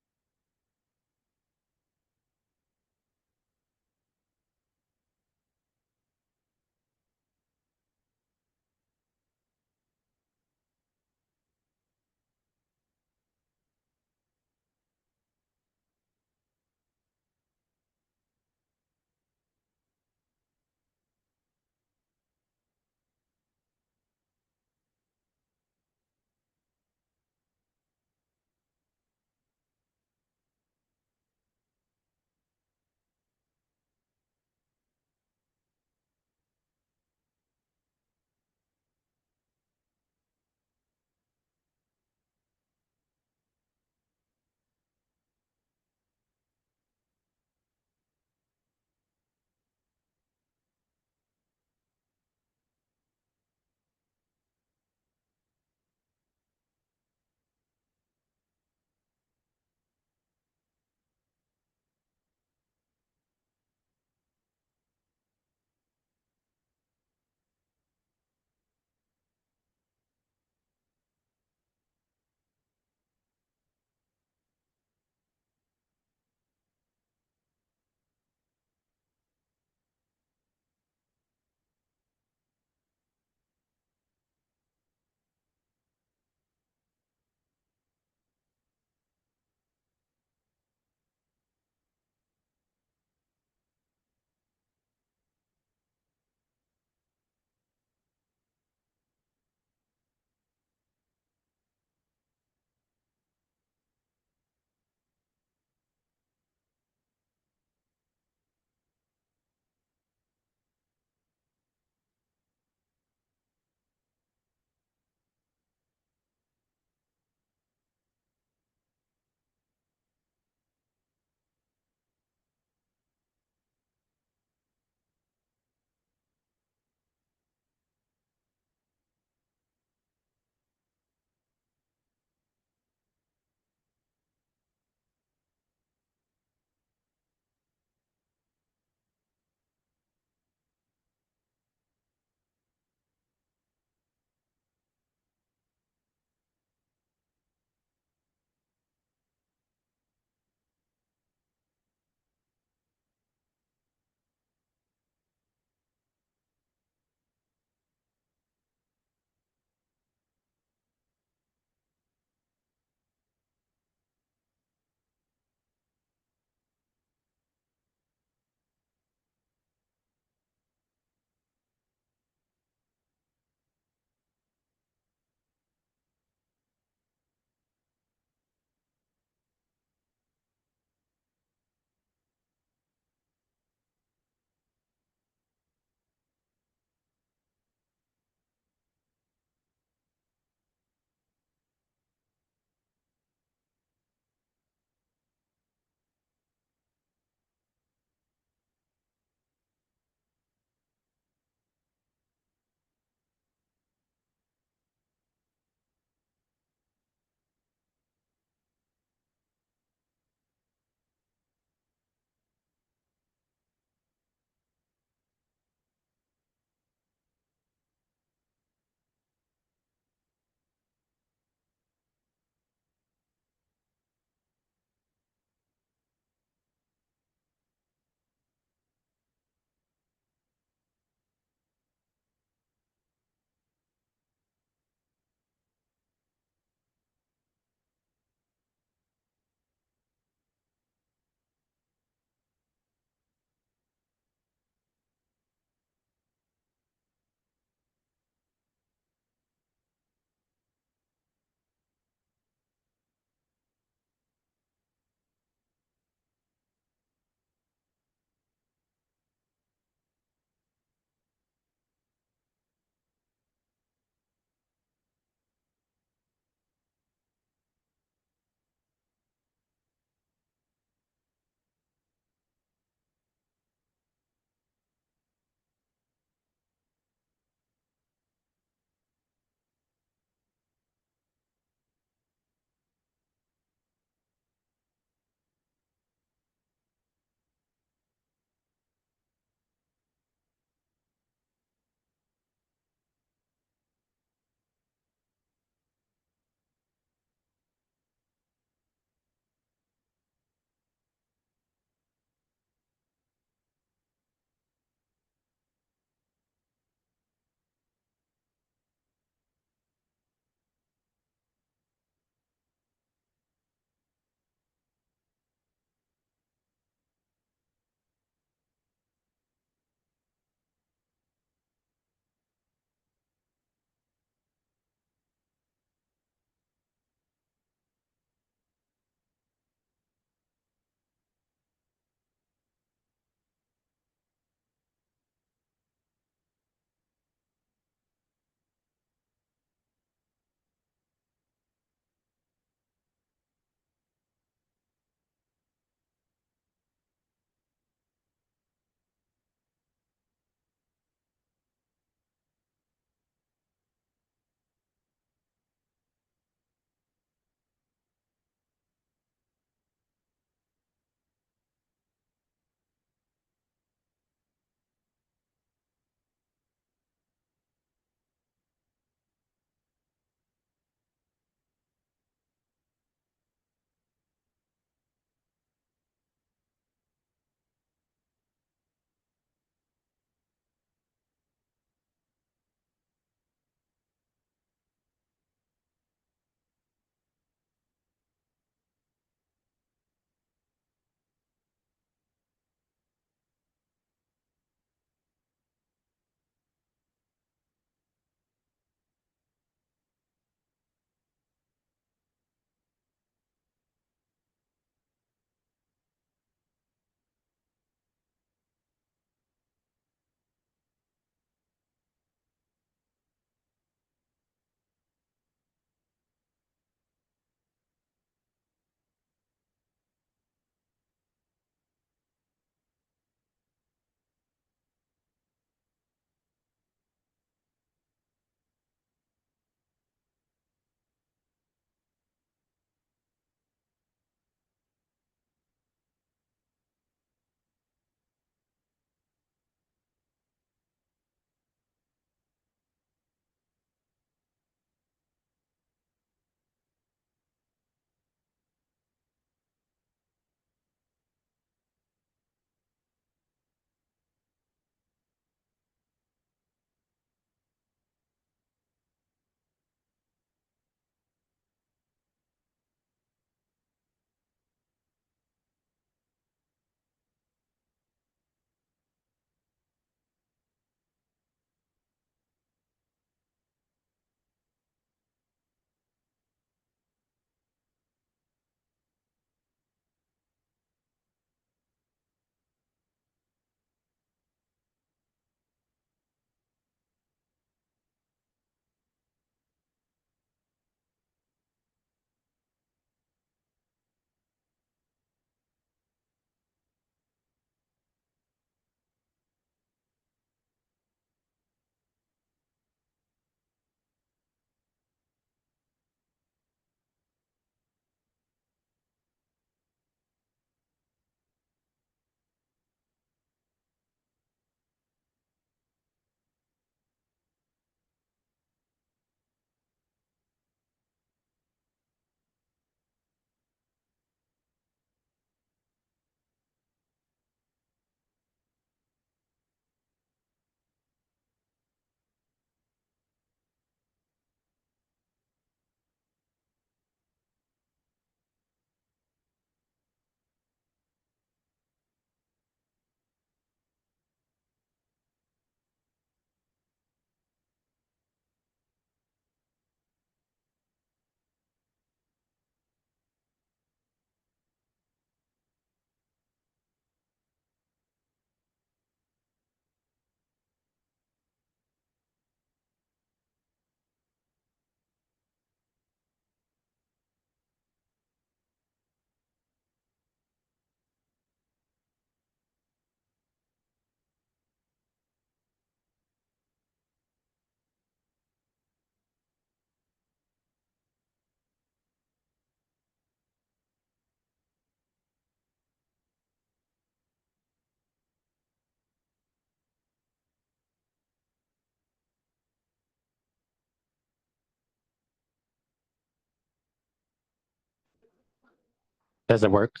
Does it work?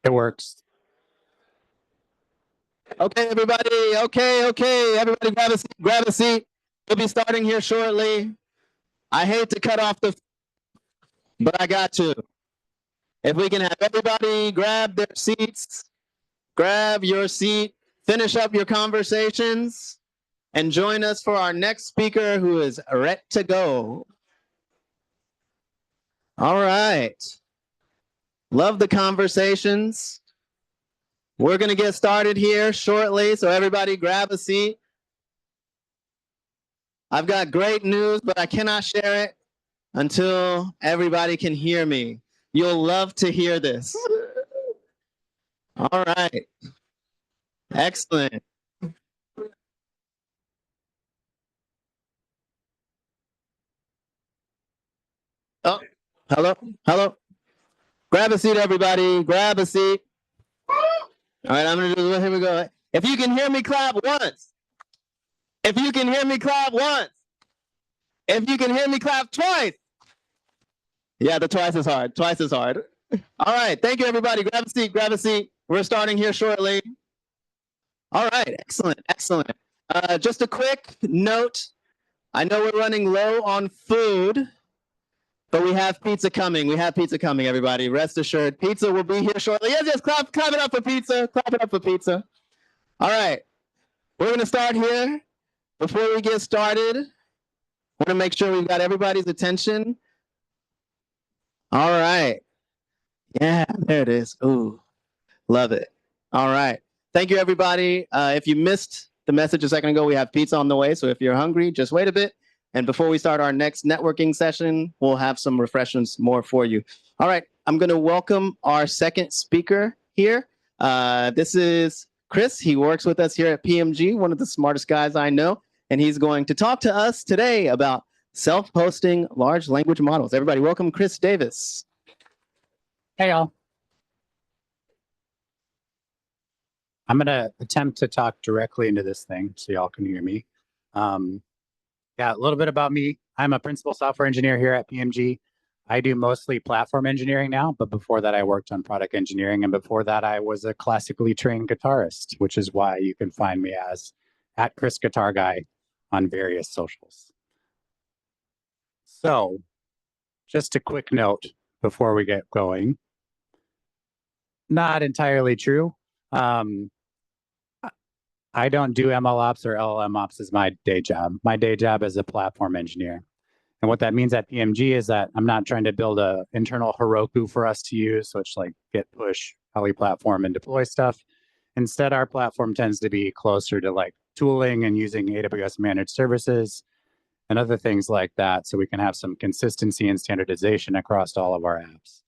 It works. Okay, everybody. Okay. Everybody grab a seat. Grab a seat. We'll be starting here shortly. I hate to cut off the, but I got to. If we can have everybody grab their seats, grab your seat, finish up your conversations, and join us for our next speaker who is ready to go. All right. Love the conversations. We're going to get started here shortly, so everybody grab a seat. I've got great news, but I cannot share it until everybody can hear me. You'll love to hear this. All right. Excellent. Oh, hello. Grab a seat, everybody. Grab a seat. All right, I'm gonna do this. Here we go. If you can hear me, clap once. If you can hear me, clap once. If you can hear me, clap twice. Yeah, the twice is hard. Twice is hard. All right, thank you, everybody. Grab a seat. Grab a seat. We're starting here shortly. All right, excellent. Just a quick note. I know we're running low on food, but we have pizza coming. Everybody. Rest assured, pizza will be here shortly. Yes, clap it up for pizza. Clap it up for pizza. All right, we're gonna start here. Before we get started, want to make sure we've got everybody's attention. All right. Yeah, there it is. Ooh, love it. All right. Thank you, everybody. If you missed the message a second ago, we have pizza on the way. So if you're hungry, just wait a bit. And before we start our next networking session, we'll have some refreshments more for you. All right. I'm going to welcome our second speaker here. This is Chris. He works with us here at PMG, one of the smartest guys I know. And he's going to talk to us today about self-hosting large language models. Everybody, welcome Chris Davis. Hey, y'all. I'm going to attempt to talk directly into this thing so y'all can hear me. Yeah, a little bit about me. I'm a principal software engineer here at PMG. I do mostly platform engineering now, but before that I worked on product engineering. And before that I was a classically trained guitarist, which is why you can find me as @ChrisGuitarGuy on various socials. So just a quick note before we get going. Not entirely true. I don't do ML ops or LLM ops as my day job. My day job is a platform engineer. And what that means at PMG is that I'm not trying to build an internal Heroku for us to use, which like git push, poly platform and deploy stuff. Instead, our platform tends to be closer to like tooling and using AWS managed services and other things like that. So we can have some consistency and standardization across all of our apps.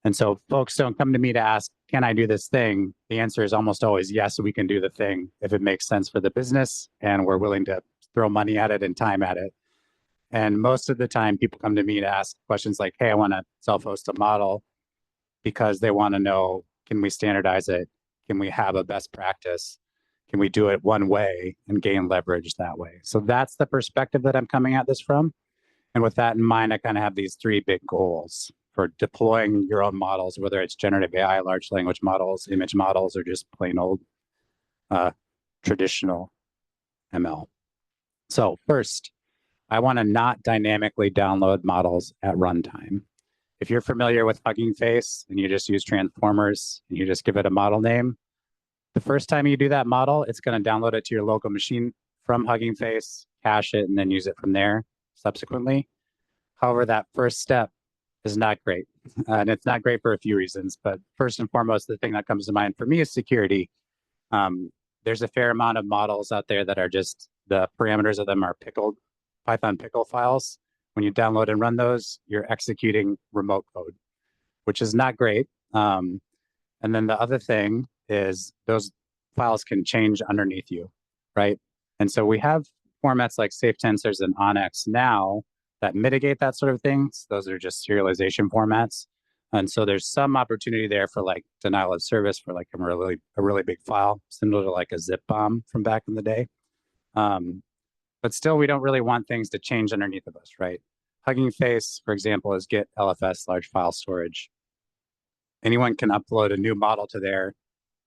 And so folks don't come to me to ask, can I do this thing? The answer is almost always yes, we can do the thing if it makes sense for the business and we're willing to throw money at it and time at it. And most of the time people come to me to ask questions like, hey, I want to self-host a model because they want to know, can we standardize it? Can we have a best practice? Can we do it one way and gain leverage that way? So that's the perspective that I'm coming at this from. And with that in mind, I kind of have these three big goals for deploying your own models, whether it's generative AI, large language models, image models, or just plain old traditional ML. So first, I want to not dynamically download models at runtime. If you're familiar with Hugging Face and you just use transformers and you just give it a model name, the first time you do that model, it's going to download it to your local machine from Hugging Face, cache it, and then use it from there subsequently. However, that first step is not great. And it's not great for a few reasons. But first and foremost, the thing that comes to mind for me is security. There's a fair amount of models out there that are just, the parameters of them are pickled, Python pickle files. When you download and run those, you're executing remote code, which is not great. And then the other thing is those files can change underneath you, right? And so we have formats like safe tensors and Onyx now that mitigate that sort of thing. So those are just serialization formats. And so there's some opportunity there for like denial of service for like a really big file, similar to like a zip bomb from back in the day. But still, we don't really want things to change underneath of us, right? Hugging Face, for example, is get LFS, large file storage. anyone can upload a new model to there,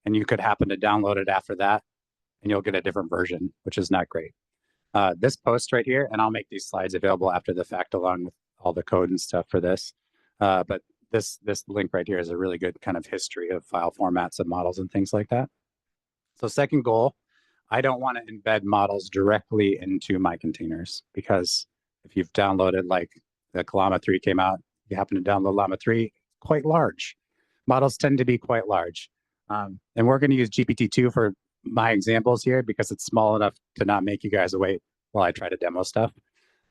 and you could happen to download it after that, and you'll get a different version, which is not great. This post right here, and I'll make these slides available after the fact along with all the code and stuff for this. But this link right here is a really good kind of history of file formats and models and things like that. So second goal, I don't want to embed models directly into my containers, because if you've downloaded, like the Llama 3 came out, you happen to download Llama 3, quite large. Models tend to be quite large. And we're going to use GPT-2 for my examples here because it's small enough to not make you guys wait while I try to demo stuff.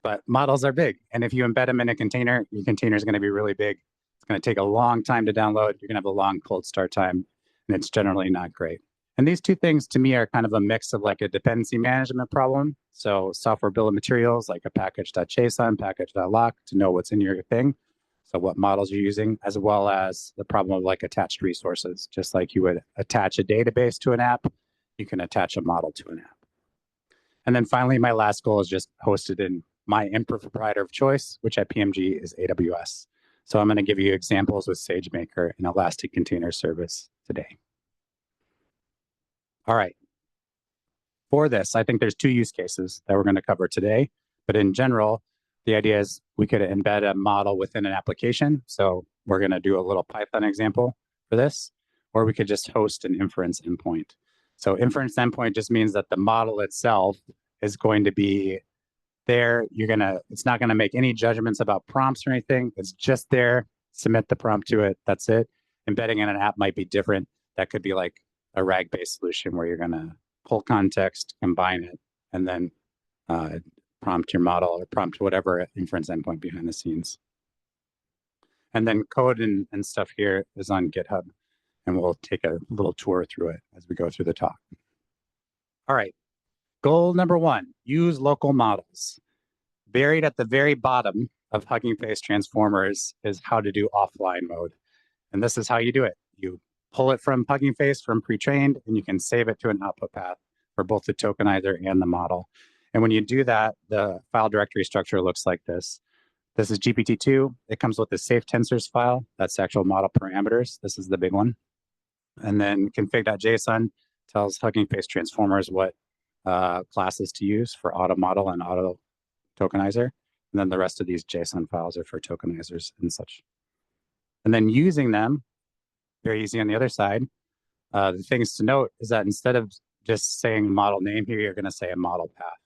But models are big. And if you embed them in a container, your container is going to be really big. It's going to take a long time to download. You're going to have a long cold start time, and it's generally not great. And these two things to me are kind of a mix of like a dependency management problem. So software bill of materials, like a package.json, package.lock to know what's in your thing. So what models you're using, as well as the problem of like attached resources. Just like you would attach a database to an app, you can attach a model to an app. And then finally, my last goal is just hosted in my infra provider of choice, which at PMG is AWS. So I'm going to give you examples with SageMaker and Elastic Container Service today. All right. For this, I think there's two use cases that we're going to cover today. But in general, the idea is we could embed a model within an application. So we're going to do a little Python example for this, or we could just host an inference endpoint. So inference endpoint just means that the model itself is going to be there. It's not going to make any judgments about prompts or anything. It's just there. Submit the prompt to it. That's it. Embedding in an app might be different. That could be like a RAG-based solution where you're going to pull context, combine it, and then prompt your model or prompt whatever inference endpoint behind the scenes. And then code and stuff here is on GitHub, and we'll take a little tour through it as we go through the talk. All right. Goal number one, use local models. Buried at the very bottom of Hugging Face Transformers is how to do offline mode. And this is how you do it. You pull it from Hugging Face from pre-trained, and you can save it to an output path for both the tokenizer and the model. And when you do that, the file directory structure looks like this. This is GPT-2. It comes with the safe tensors file. That's actual model parameters. This is the big one. And then config.json tells Hugging Face Transformers what classes to use for auto model and auto tokenizer. And then the rest of these JSON files are for tokenizers and such. And then using them, very easy on the other side. The things to note is that instead of just saying model name here, you're going to say a model path.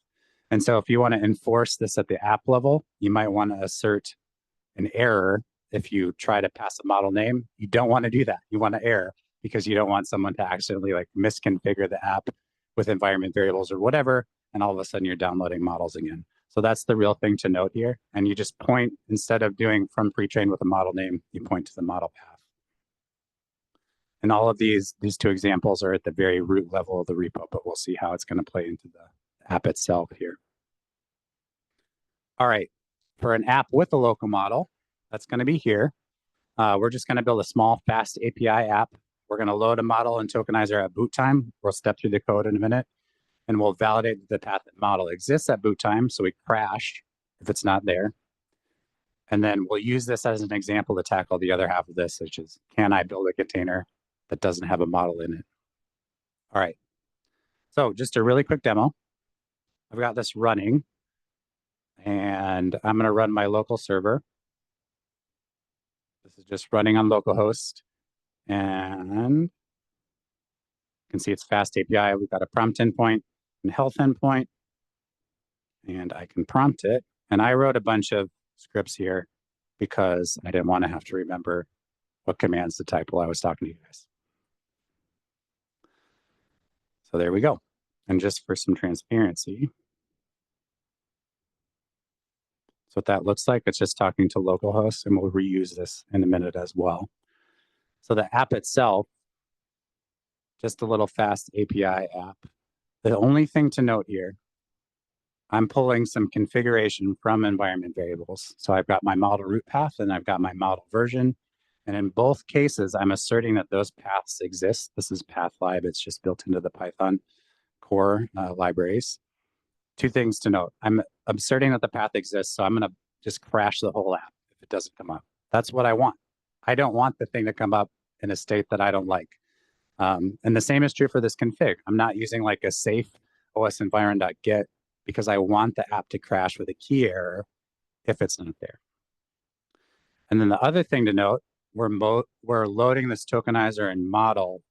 And so if you want to enforce this at the app level, you might want to assert an error if you try to pass a model name. You don't want to do that. You want to error because you don't want someone to accidentally like misconfigure the app with environment variables or whatever, and all of a sudden you're downloading models again. So that's the real thing to note here. And you just point, instead of doing from pre-trained with a model name, you point to the model path. And all of these two examples are at the very root level of the repo, but we'll see how it's going to play into the app itself here. All right, for an app with a local model, that's going to be here. We're just going to build a small, fast API app. We're going to load a model and tokenizer at boot time. We'll step through the code in a minute, and we'll validate the path that model exists at boot time, so we crash if it's not there. And then we'll use this as an example to tackle the other half of this, which is, can I build a container that doesn't have a model in it? All right, so just a really quick demo. I've got this running, and I'm going to run my local server. This is just running on localhost, and you can see it's fast API. We've got a prompt endpoint and health endpoint, and I can prompt it. And I wrote a bunch of scripts here because I didn't want to have to remember what commands to type while I was talking to you guys. So there we go. And just for some transparency, so what that looks like, it's just talking to localhost, and we'll reuse this in a minute as well. So the app itself, just a little fast API app. The only thing to note here, I'm pulling some configuration from environment variables. So I've got my model root path and I've got my model version. And in both cases, I'm asserting that those paths exist. This is pathlib. It's just built into the Python core libraries. Two things to note. I'm asserting that the path exists, so I'm going to just crash the whole app if it doesn't come up. That's what I want. I don't want the thing to come up in a state that I don't like. And the same is true for this config. I'm not using like a safe OS environment.get because I want the app to crash with a key error if it's not there. And then the other thing to note, we're loading this tokenizer and model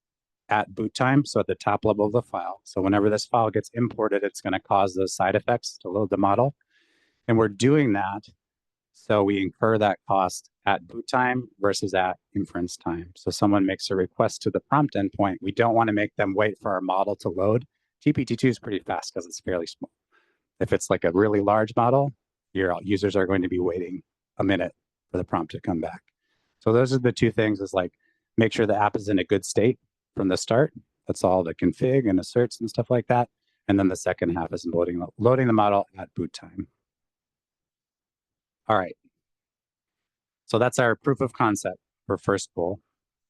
at boot time, so at the top level of the file. So whenever this file gets imported, it's going to cause those side effects to load the model. And we're doing that so we incur that cost at boot time versus at inference time. So someone makes a request to the prompt endpoint. We don't want to make them wait for our model to load. GPT-2 is pretty fast because it's fairly small. If it's like a really large model, your users are going to be waiting a minute for the prompt to come back. So those are the two things, is like make sure the app is in a good state from the start. That's all the config and asserts and stuff like that. And then the second half is loading the model at boot time. All right. So that's our proof of concept for first goal.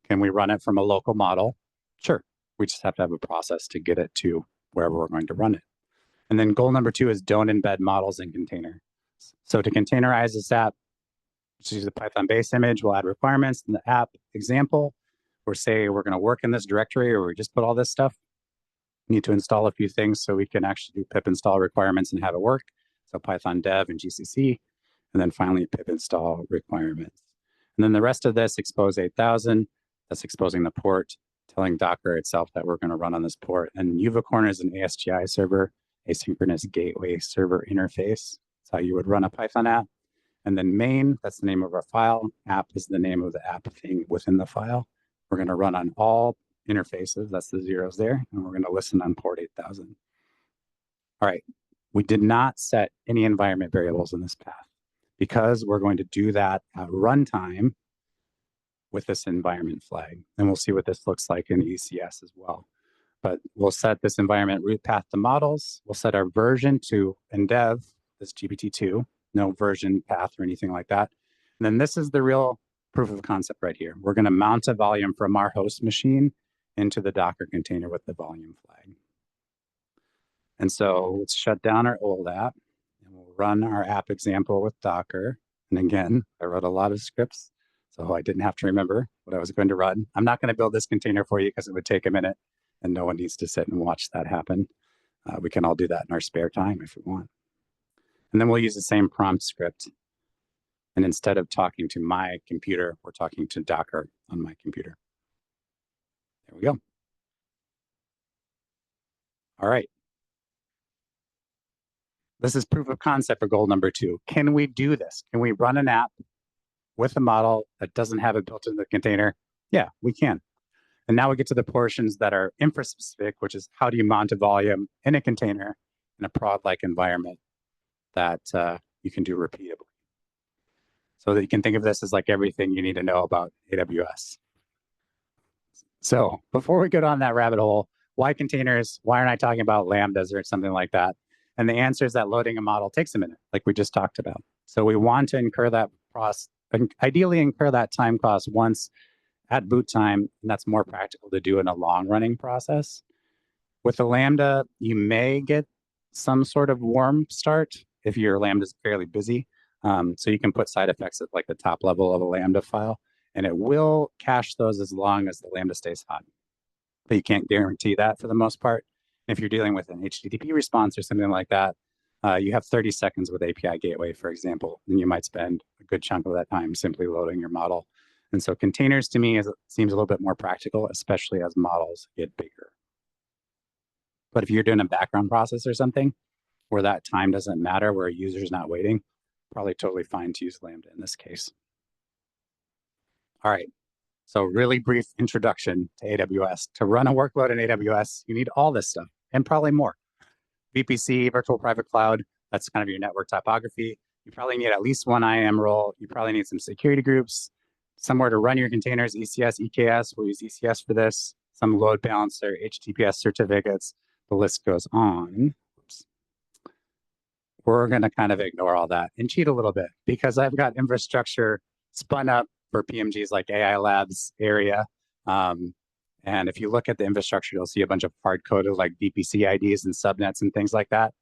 Can we run it from a local model? Sure. We just have to have a process to get it to wherever we're going to run it. And then goal number 2 is don't embed models in container. So to containerize this app, just use the Python base image. We'll add requirements in the app example, or say we're going to work in this directory, or we just put all this stuff. We need to install a few things so we can actually do pip install requirements and have it work. So Python dev and GCC, and then finally pip install requirements. And then the rest of this, expose 8000, that's exposing the port, telling Docker itself that we're going to run on this port. And Uvicorn is an ASGI server, asynchronous gateway server interface. That's how you would run a Python app. And then main, that's the name of our file. App is the name of the app thing within the file. We're going to run on all interfaces. That's the zeros there. And we're going to listen on port 8000. All right. We did not set any environment variables in this path because we're going to do that at runtime with this environment flag. And we'll see what this looks like in ECS as well. But we'll set this environment root path to models. We'll set our version to endev, this GPT-2, no version path or anything like that. And then this is the real proof of concept right here. We're going to mount a volume from our host machine into the Docker container with the volume flag. And so let's shut down our old app and we'll run our app example with Docker. And again, I wrote a lot of scripts, so I didn't have to remember what I was going to run. I'm not going to build this container for you because it would take a minute and no one needs to sit and watch that happen. We can all do that in our spare time if we want. And then we'll use the same prompt script. And instead of talking to my computer, we're talking to Docker on my computer. There we go. All right. This is proof of concept for goal number 2. Can we do this? Can we run an app with a model that doesn't have it built into the container? Yeah, we can. And now we get to the portions that are infra specific, which is how do you mount a volume in a container in a prod-like environment that you can do repeatably. So that you can think of this as like everything you need to know about AWS. So before we go down that rabbit hole, why containers? Why aren't I talking about Lambdas or something like that? And the answer is that loading a model takes a minute, like we just talked about. So we want to incur that cost, ideally incur that time cost once at boot time, and that's more practical to do in a long running process. With a Lambda, you may get some sort of warm start if your Lambda is fairly busy. So you can put side effects at like the top level of a Lambda file, and it will cache those as long as the Lambda stays hot. But you can't guarantee that for the most part. If you're dealing with an HTTP response or something like that, you have 30 seconds with API Gateway, for example, and you might spend a good chunk of that time simply loading your model. And so containers to me seems a little bit more practical, especially as models get bigger. But if you're doing a background process or something where that time doesn't matter, where a user is not waiting, probably totally fine to use Lambda in this case. All right. So really brief introduction to AWS. To run a workload in AWS, you need all this stuff and probably more. VPC, virtual private cloud, that's kind of your network topography. You probably need at least one IAM role. You probably need some security groups, somewhere to run your containers, ECS, EKS. We'll use ECS for this, some load balancer, HTTPS certificates. The list goes on. Oops. We're going to kind of ignore all that and cheat a little bit because I've got infrastructure spun up for PMGs like AI Labs area. And if you look at the infrastructure, you'll see a bunch of hard-coded like VPC IDs and subnets and things like that.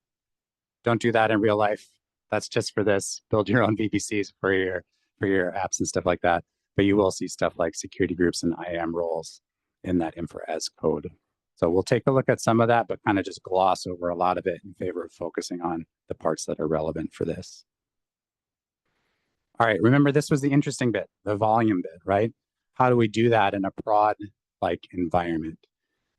Don't do that in real life. That's just for this. Build your own VPCs for your apps and stuff like that. but you will see stuff like security groups and IAM roles in that infra as code. So we'll take a look at some of that, but kind of just gloss over a lot of it in favor of focusing on the parts that are relevant for this. All right, remember this was the interesting bit, the volume bit, right? How do we do that in a prod like environment?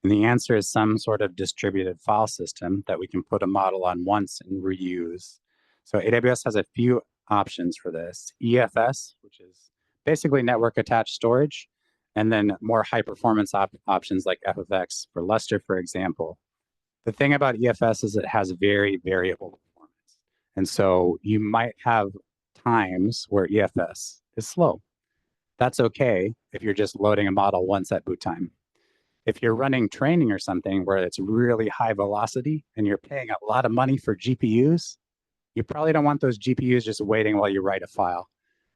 And the answer is some sort of distributed file system that we can put a model on once and reuse. So AWS has a few options for this. EFS, which is basically network attached storage, and then more high performance options like FFX for Lustre, for example. The thing about EFS is it has very variable performance. And so you might have times where EFS is slow. That's okay if you're just loading a model once at boot time. If you're running training or something where it's really high velocity and you're paying a lot of money for GPUs, you probably don't want those GPUs just waiting while you write a file.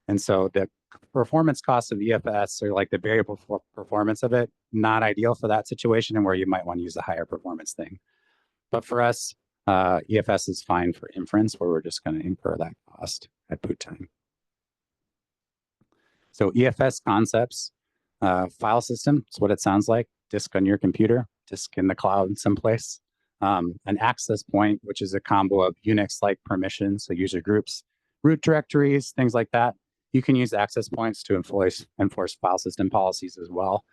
And so the performance cost of EFS, or like the variable performance of it, not ideal for that situation and where you might want to use a higher performance thing. But for us, EFS is fine for inference, where we're just going to incur that cost at boot time. So EFS concepts, file system, it's what it sounds like. Disk on your computer, disk in the cloud someplace. An access point, which is a combo of Unix-like permissions, so user groups, root directories, things like that. You can use access points to enforce file system policies as well.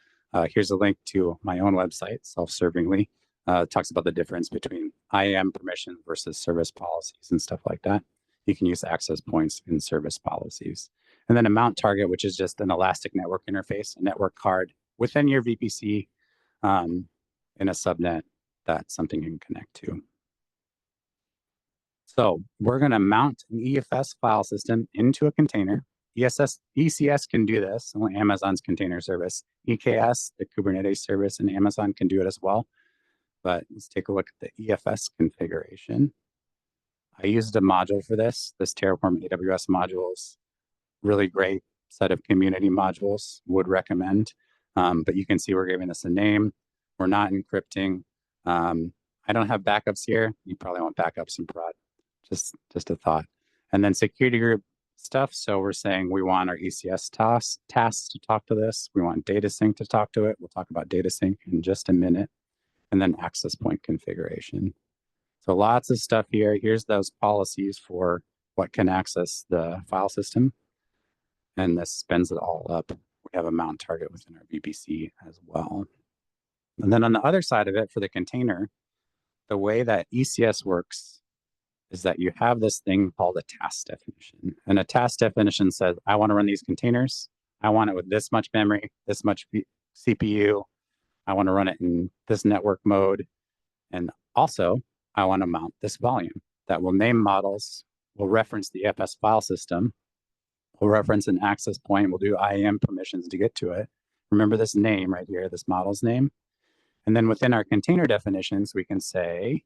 Here's a link to my own website, self-servingly. It talks about the difference between IAM permission versus service policies and stuff like that. You can use access points in service policies. And then a mount target, which is just an elastic network interface, a network card within your VPC in a subnet that something you can connect to. So we're going to mount an EFS file system into a container. ECS can do this, Amazon's container service. EKS, the Kubernetes service, and Amazon can do it as well. But let's take a look at the EFS configuration. I used a module for this. This Terraform AWS modules, really great set of community modules, would recommend. But you can see we're giving this a name. We're not encrypting. I don't have backups here. You probably want backups in prod. Just a thought. And then security group stuff. So we're saying we want our ECS tasks to talk to this. We want data sync to talk to it. We'll talk about data sync in just a minute. And then access point configuration. So lots of stuff here. Here's those policies for what can access the file system. And this spins it all up. We have a mount target within our VPC as well. And then on the other side of it, for the container, the way that ECS works is that you have this thing called a task definition. And a task definition says, I want to run these containers. I want it with this much memory, this much CPU. I want to run it in this network mode. And also, I want to mount this volume that will name models, will reference the EFS file system, will reference an access point, we'll do IAM permissions to get to it. Remember this name right here, this model's name. And then within our container definitions, we can say,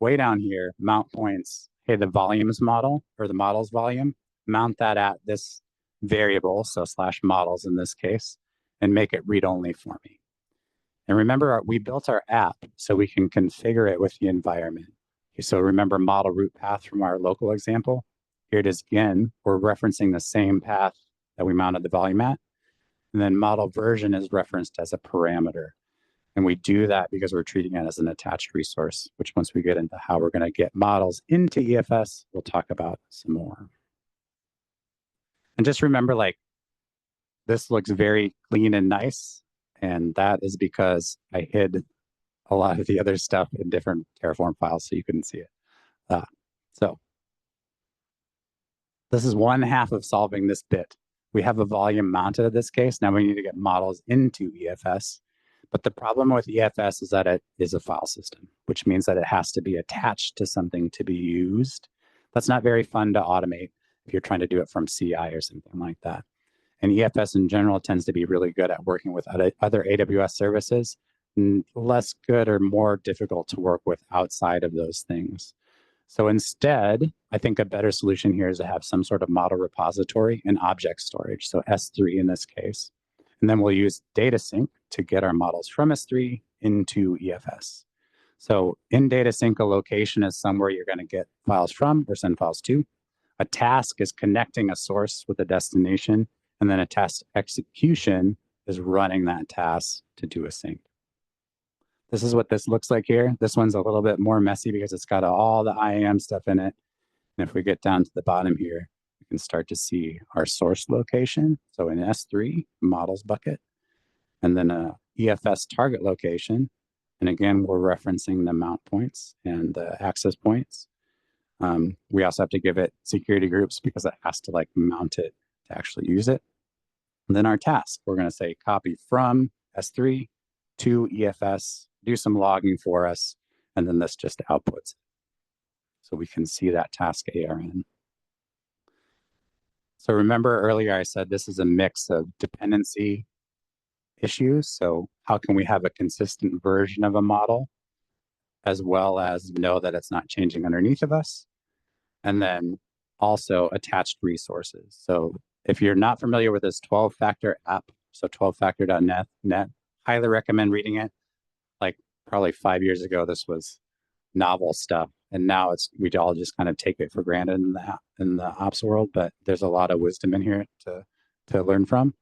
way down here, mount points, hey, the volumes model, or the model's volume, mount that at this variable, so /models in this case, and make it read-only for me. And remember, we built our app so we can configure it with the environment. So remember model root path from our local example? Here it is again. We're referencing the same path that we mounted the volume at. And then model version is referenced as a parameter. And we do that because we're treating it as an attached resource, which once we get into how we're going to get models into EFS, we'll talk about some more. And just remember, like, this looks very clean and nice. And that is because I hid a lot of the other stuff in different Terraform files so you couldn't see it. So this is one half of solving this bit. We have a volume mounted in this case. Now we need to get models into EFS. But the problem with EFS is that it is a file system, which means that it has to be attached to something to be used. That's not very fun to automate if you're trying to do it from CI or something like that. And EFS in general tends to be really good at working with other AWS services, less good or more difficult to work with outside of those things. So instead, I think a better solution here is to have some sort of model repository and object storage, so S3 in this case. And then we'll use data sync to get our models from S3 into EFS. So in data sync, a location is somewhere you're going to get files from or send files to. A task is connecting a source with a destination. And then a task execution is running that task to do a sync. This is what this looks like here. This one's a little bit more messy because it's got all the IAM stuff in it. And if we get down to the bottom here, we can start to see our source location. So in S3, models bucket, and then a EFS target location. And again, we're referencing the mount points and the access points. We also have to give it security groups because it has to like mount it to actually use it. And then our task, we're going to say copy from S3 to EFS, do some logging for us, and then this just outputs. So we can see that task ARN. So remember earlier I said this is a mix of dependency issues. So how can we have a consistent version of a model as well as know that it's not changing underneath of us? And then also attached resources. So if you're not familiar with this 12-factor app, so 12factor.net, highly recommend reading it. Like probably 5 years ago, this was novel stuff. And now we all just kind of take it for granted in the ops world, but there's a lot of wisdom in here to learn from.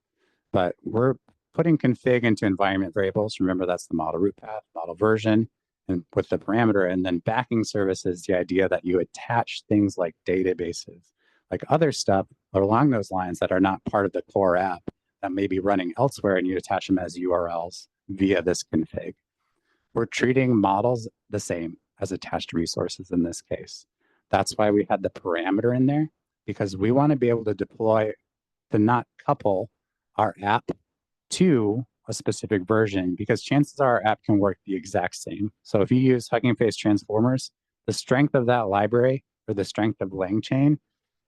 But we're putting config into environment variables. Remember, that's the model root path, model version, and with the parameter. And then backing services, the idea that you attach things like databases, like other stuff along those lines that are not part of the core app that may be running elsewhere, and you attach them as URLs via this config. We're treating models the same as attached resources in this case. That's why we had the parameter in there, because we want to be able to deploy, to not couple our app to a specific version, because chances are our app can work the exact same. So if you use Hugging Face Transformers, the strength of that library or the strength of LangChain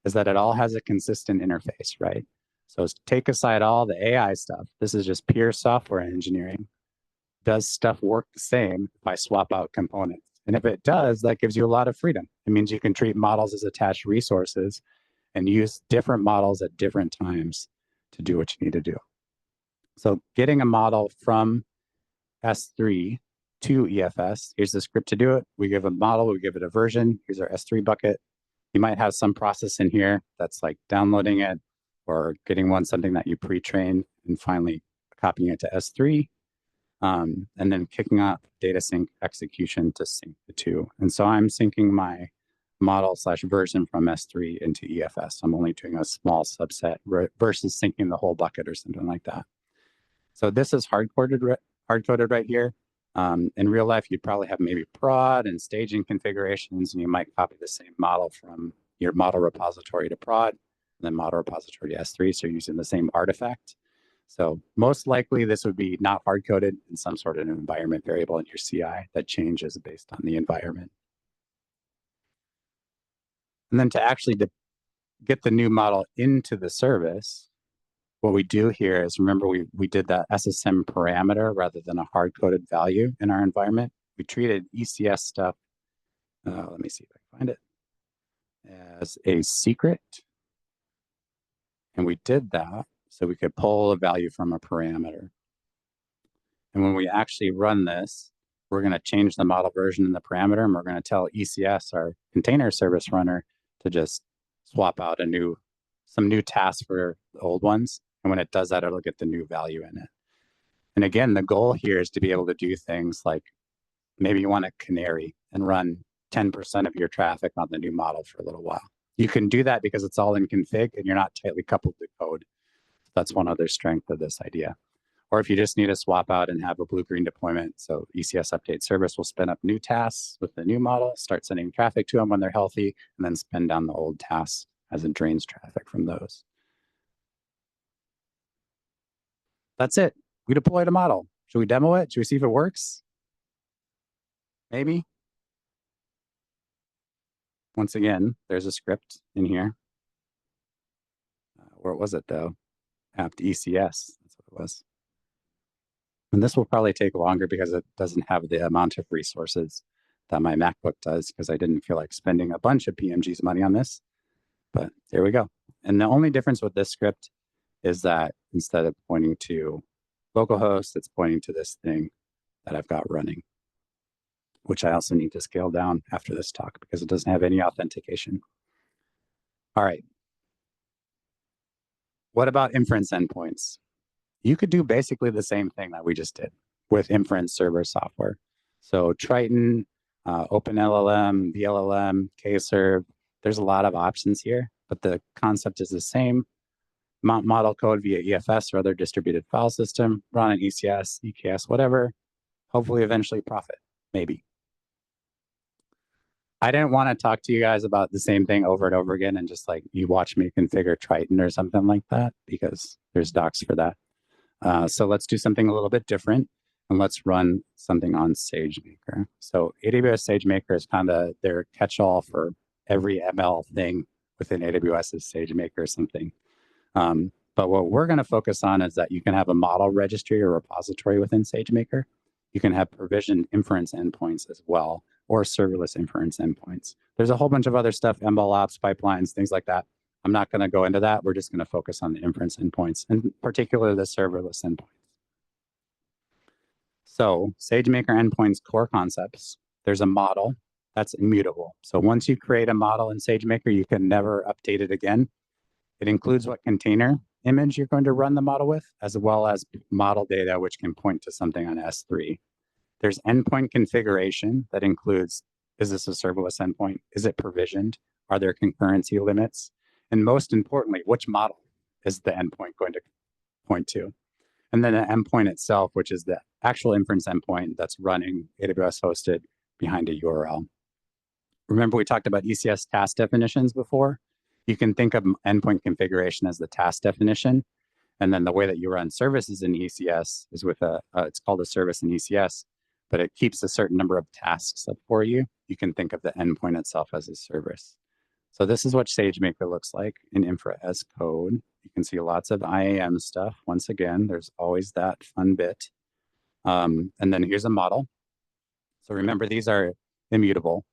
is that it all has a consistent interface, right? So take aside all the AI stuff. This is just pure software engineering. Does stuff work the same if I swap out components? And if it does, that gives you a lot of freedom. It means you can treat models as attached resources and use different models at different times to do what you need to do. So getting a model from S3 to EFS, here's the script to do it. We give a model, we give it a version. Here's our S3 bucket. You might have some process in here that's like downloading it or getting something that you pre-trained and finally copying it to S3. And then kicking off data sync execution to sync the two. And so I'm syncing my model/version from S3 into EFS. I'm only doing a small subset versus syncing the whole bucket or something like that. So this is hard-coded right here. In real life, you'd probably have maybe prod and staging configurations, and you might copy the same model from your model repository to prod, and then model repository to S3, so you're using the same artifact. So most likely this would be not hard-coded in some sort of environment variable in your CI that changes based on the environment. And then to actually get the new model into the service, what we do here is, remember we did that SSM parameter rather than a hard-coded value in our environment. We treated ECS stuff, let me see if I can find it, as a secret. And we did that so we could pull a value from a parameter. And when we actually run this, we're going to change the model version in the parameter, and we're going to tell ECS, our container service runner, to just swap out some new tasks for the old ones. And when it does that, it'll get the new value in it. And again, the goal here is to be able to do things like maybe you want a canary and run 10% of your traffic on the new model for a little while. You can do that because it's all in config and you're not tightly coupled to code. That's one other strength of this idea. Or if you just need to swap out and have a blue-green deployment, so ECS update service will spin up new tasks with the new model, start sending traffic to them when they're healthy, and then spin down the old tasks as it drains traffic from those. That's it. We deployed a model. Should we demo it? Should we see if it works? Maybe. Once again, there's a script in here. Where was it though? Apt ECS, that's what it was. And this will probably take longer because it doesn't have the amount of resources that my MacBook does, because I didn't feel like spending a bunch of PMG's money on this. But there we go. And the only difference with this script is that instead of pointing to localhost, it's pointing to this thing that I've got running, which I also need to scale down after this talk because it doesn't have any authentication. All right. What about inference endpoints? You could do basically the same thing that we just did with inference server software. So Triton, OpenLLM, VLLM, Kserve, there's a lot of options here, but the concept is the same. Mount model code via EFS or other distributed file system, run an ECS, EKS, whatever, hopefully eventually profit, maybe. I didn't want to talk to you guys about the same thing over and over again and just like you watch me configure Triton or something like that because there's docs for that. So let's do something a little bit different and let's run something on SageMaker. So AWS SageMaker is kind of their catch-all for every ML thing within AWS's SageMaker or something. But what we're going to focus on is that you can have a model registry or repository within SageMaker. You can have provisioned inference endpoints as well, or serverless inference endpoints. There's a whole bunch of other stuff, MLOps, pipelines, things like that. I'm not going to go into that. We're just going to focus on the inference endpoints, and particularly the serverless endpoints. So SageMaker endpoints core concepts. There's a model that's immutable. So once you create a model in SageMaker, you can never update it again. It includes what container image you're going to run the model with, as well as model data, which can point to something on S3. There's endpoint configuration that includes, is this a serverless endpoint? Is it provisioned? Are there concurrency limits? And most importantly, which model is the endpoint going to point to? And then the endpoint itself, which is the actual inference endpoint that's running AWS hosted behind a URL. Remember we talked about ECS task definitions before? You can think of endpoint configuration as the task definition. And then the way that you run services in ECS is with it's called a service in ECS, but it keeps a certain number of tasks up for you. You can think of the endpoint itself as a service. So this is what SageMaker looks like in infra as code. You can see lots of IAM stuff. Once again, there's always that fun bit. And then here's a model. So remember, these are immutable.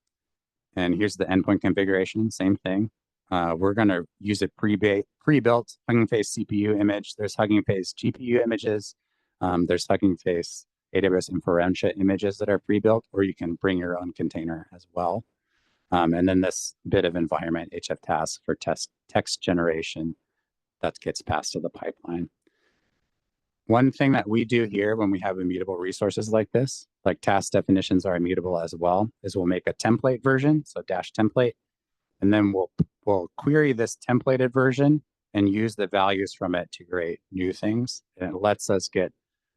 And here's the endpoint configuration, same thing. We're going to use a pre-built Hugging Face CPU image. There's Hugging Face GPU images. There's Hugging Face AWS Inferentia images that are pre-built, or you can bring your own container as well. And then this bit of environment, HF task for text generation that gets passed to the pipeline. One thing that we do here when we have immutable resources like this, like task definitions are immutable as well, is we'll make a template version, so dash template, and then we'll query this templated version and use the values from it to create new things. And it lets us get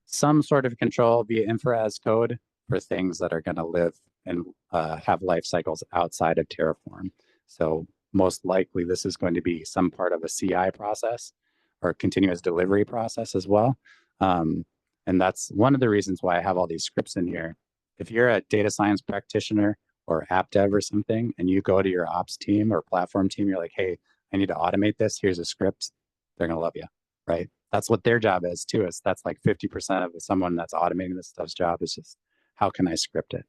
some sort of control via infra as code for things that are going to live and have life cycles outside of Terraform. So most likely this is going to be some part of a CI process or continuous delivery process as well. And that's one of the reasons why I have all these scripts in here. If you're a data science practitioner or app dev or something, and you go to your ops team or platform team, you're like, hey, I need to automate this. Here's a script. They're going to love you, right? That's what their job is too. Is that's like 50% of someone that's automating this stuff's job is just, how can I script it?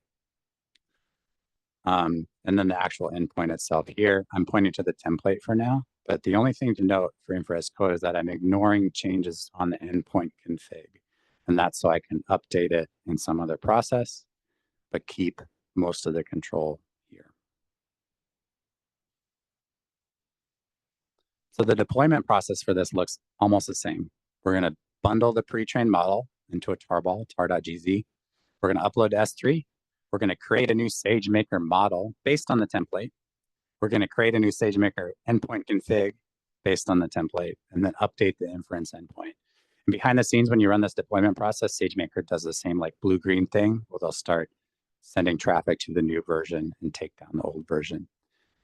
And then the actual endpoint itself here, I'm pointing to the template for now. But the only thing to note for infra as code is that I'm ignoring changes on the endpoint config. And that's so I can update it in some other process, but keep most of the control here. So the deployment process for this looks almost the same. We're going to bundle the pre-trained model into a tarball, tar.gz. We're going to upload to S3. We're going to create a new SageMaker model based on the template. We're going to create a new SageMaker endpoint config based on the template, and then update the inference endpoint. And behind the scenes, when you run this deployment process, SageMaker does the same like blue-green thing, where they'll start sending traffic to the new version and take down the old version.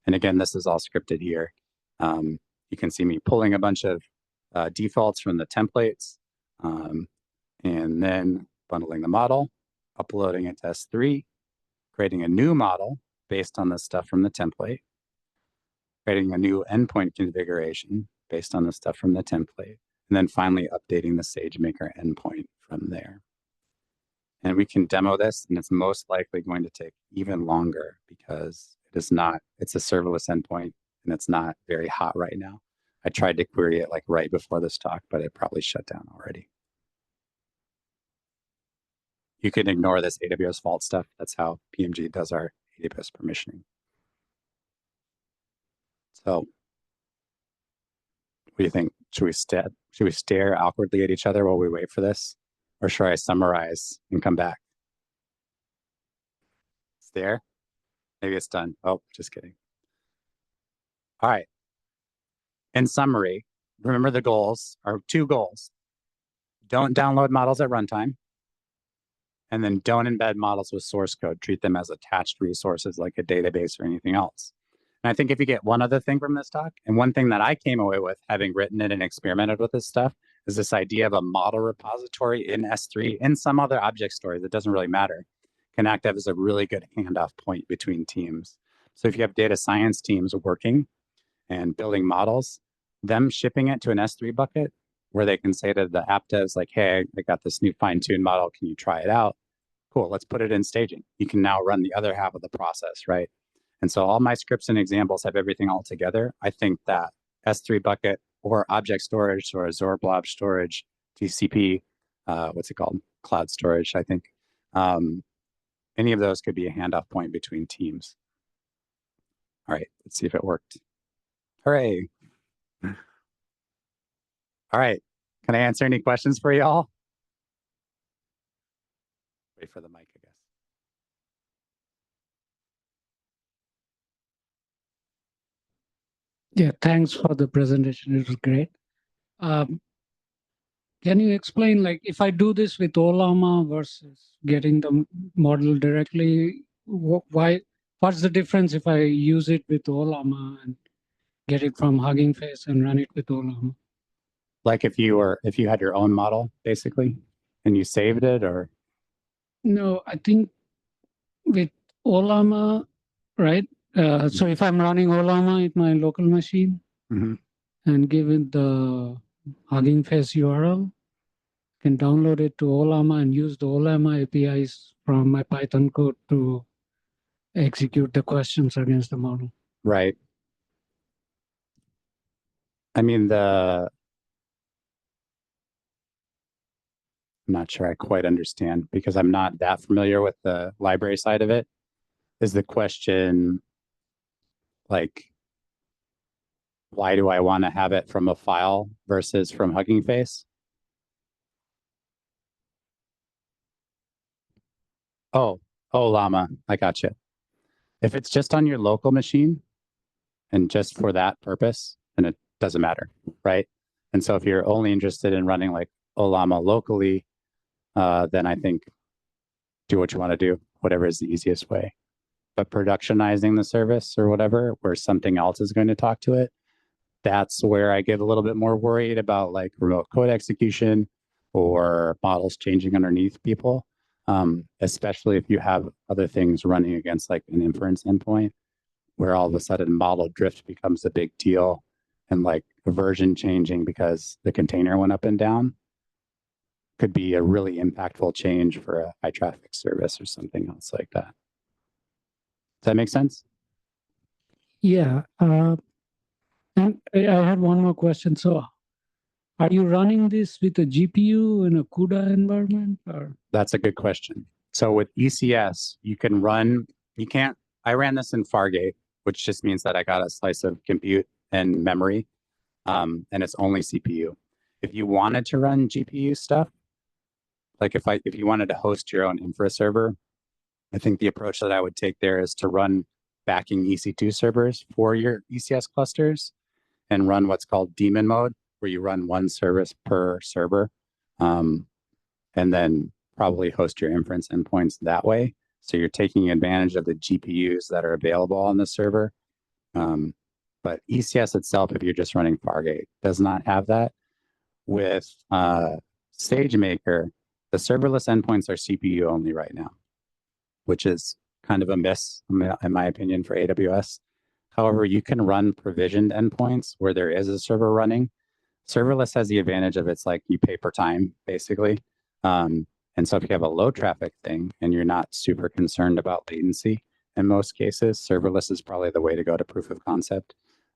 And again, this is all scripted here. You can see me pulling a bunch of defaults from the templates, and then bundling the model, uploading it to S3, creating a new model based on the stuff from the template, creating a new endpoint configuration based on the stuff from the template, and then finally updating the SageMaker endpoint from there. And we can demo this, and it's most likely going to take even longer because it's a serverless endpoint, and it's not very hot right now. I tried to query it like right before this talk, but it probably shut down already. You can ignore this AWS vault stuff. That's how PMG does our AWS permissioning. So What do you think? Should we stare awkwardly at each other while we wait for this? Or should I summarize and come back? Stare? Maybe it's done. Oh, just kidding. All right. In summary, remember the goals are 2 goals. Don't download models at runtime. And then don't embed models with source code. Treat them as attached resources like a database or anything else. And I think if you get one other thing from this talk, and one thing that I came away with having written it and experimented with this stuff, is this idea of a model repository in S3 and some other object stores. It doesn't really matter. Can act as a really good handoff point between teams. So if you have data science teams working and building models, them shipping it to an S3 bucket where they can say to the app devs, like, hey, I got this new fine-tuned model. Can you try it out? Cool, let's put it in staging. You can now run the other half of the process, right? And so all my scripts and examples have everything all together. I think that S3 bucket or object storage or Azure blob storage, GCP, what's it called? Cloud storage, I think. Any of those could be a handoff point between teams. All right, let's see if it worked. Hooray. All right, can I answer any questions for y'all? Wait for the mic, I guess. Yeah, thanks for the presentation. It was great. Can you explain, like, if I do this with Olama versus getting the model directly, what's the difference if I use it with Olama and get it from Hugging Face and run it with Olama? Like if you had your own model, basically, and you saved it, or? No, I think with Olama, right? So if I'm running Olama at my local machine and give it the Hugging Face URL, can download it to Olama and use the Olama APIs from my Python code to execute the questions against the model. Right. I mean, I'm not sure I quite understand because I'm not that familiar with the library side of it. Is the question like, why do I want to have it from a file versus from Hugging Face? Oh, Llama, I gotcha. If it's just on your local machine and just for that purpose, then it doesn't matter, right? And so if you're only interested in running like Llama locally, then I think do what you want to do, whatever is the easiest way. But productionizing the service or whatever, where something else is going to talk to it, that's where I get a little bit more worried about like remote code execution or models changing underneath people, especially if you have other things running against like an inference endpoint, where all of a sudden model drift becomes a big deal and like a version changing because the container went up and down could be a really impactful change for a high traffic service or something else like that. Does that make sense? Yeah. And I had one more question. So are you running this with a GPU in a CUDA environment? Or? That's a good question. So with ECS, I ran this in Fargate, which just means that I got a slice of compute and memory, and it's only CPU. If you wanted to run GPU stuff, like if you wanted to host your own infra server, I think the approach that I would take there is to run backing EC2 servers for your ECS clusters and run what's called daemon mode, where you run one service per server, and then probably host your inference endpoints that way. So you're taking advantage of the GPUs that are available on the server. But ECS itself, if you're just running Fargate, does not have that. With SageMaker, the serverless endpoints are CPU only right now, which is kind of a miss, in my opinion, for AWS. However, you can run provisioned endpoints where there is a server running. Serverless has the advantage of it's like you pay per time, basically. And so if you have a low traffic thing and you're not super concerned about latency, in most cases, serverless is probably the way to go to proof of concept.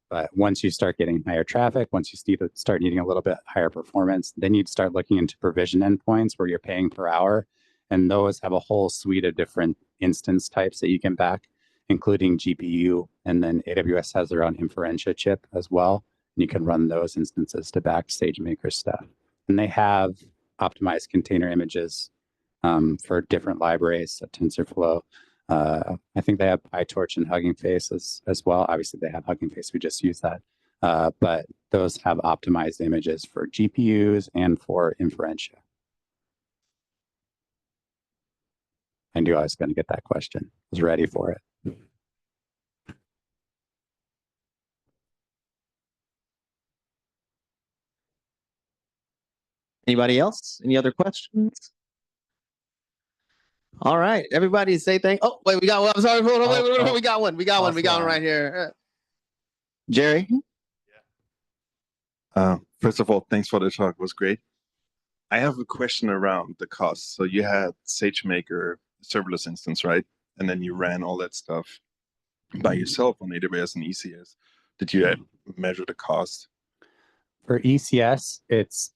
But once you start getting higher traffic, once you start needing a little bit higher performance, then you'd start looking into provision endpoints where you're paying per hour. And those have a whole suite of different instance types that you can back, including GPU. And then AWS has their own inferentia chip as well. and you can run those instances to back SageMaker stuff. And they have optimized container images for different libraries, TensorFlow. I think they have PyTorch and Hugging Face as well. Obviously, they have Hugging Face. We just use that. But those have optimized images for GPUs and for inferentia. I knew I was going to get that question. I was ready for it. Anybody else? Any other questions? All right, everybody say thank. Oh, wait, we got one. I'm sorry. Hold on, wait, we got one. We got one right here. Jerry? First of all, thanks for the talk. It was great. I have a question around the cost. So you had SageMaker serverless instance, right? And then you ran all that stuff by yourself on AWS and ECS. Did you measure the cost? For ECS, it's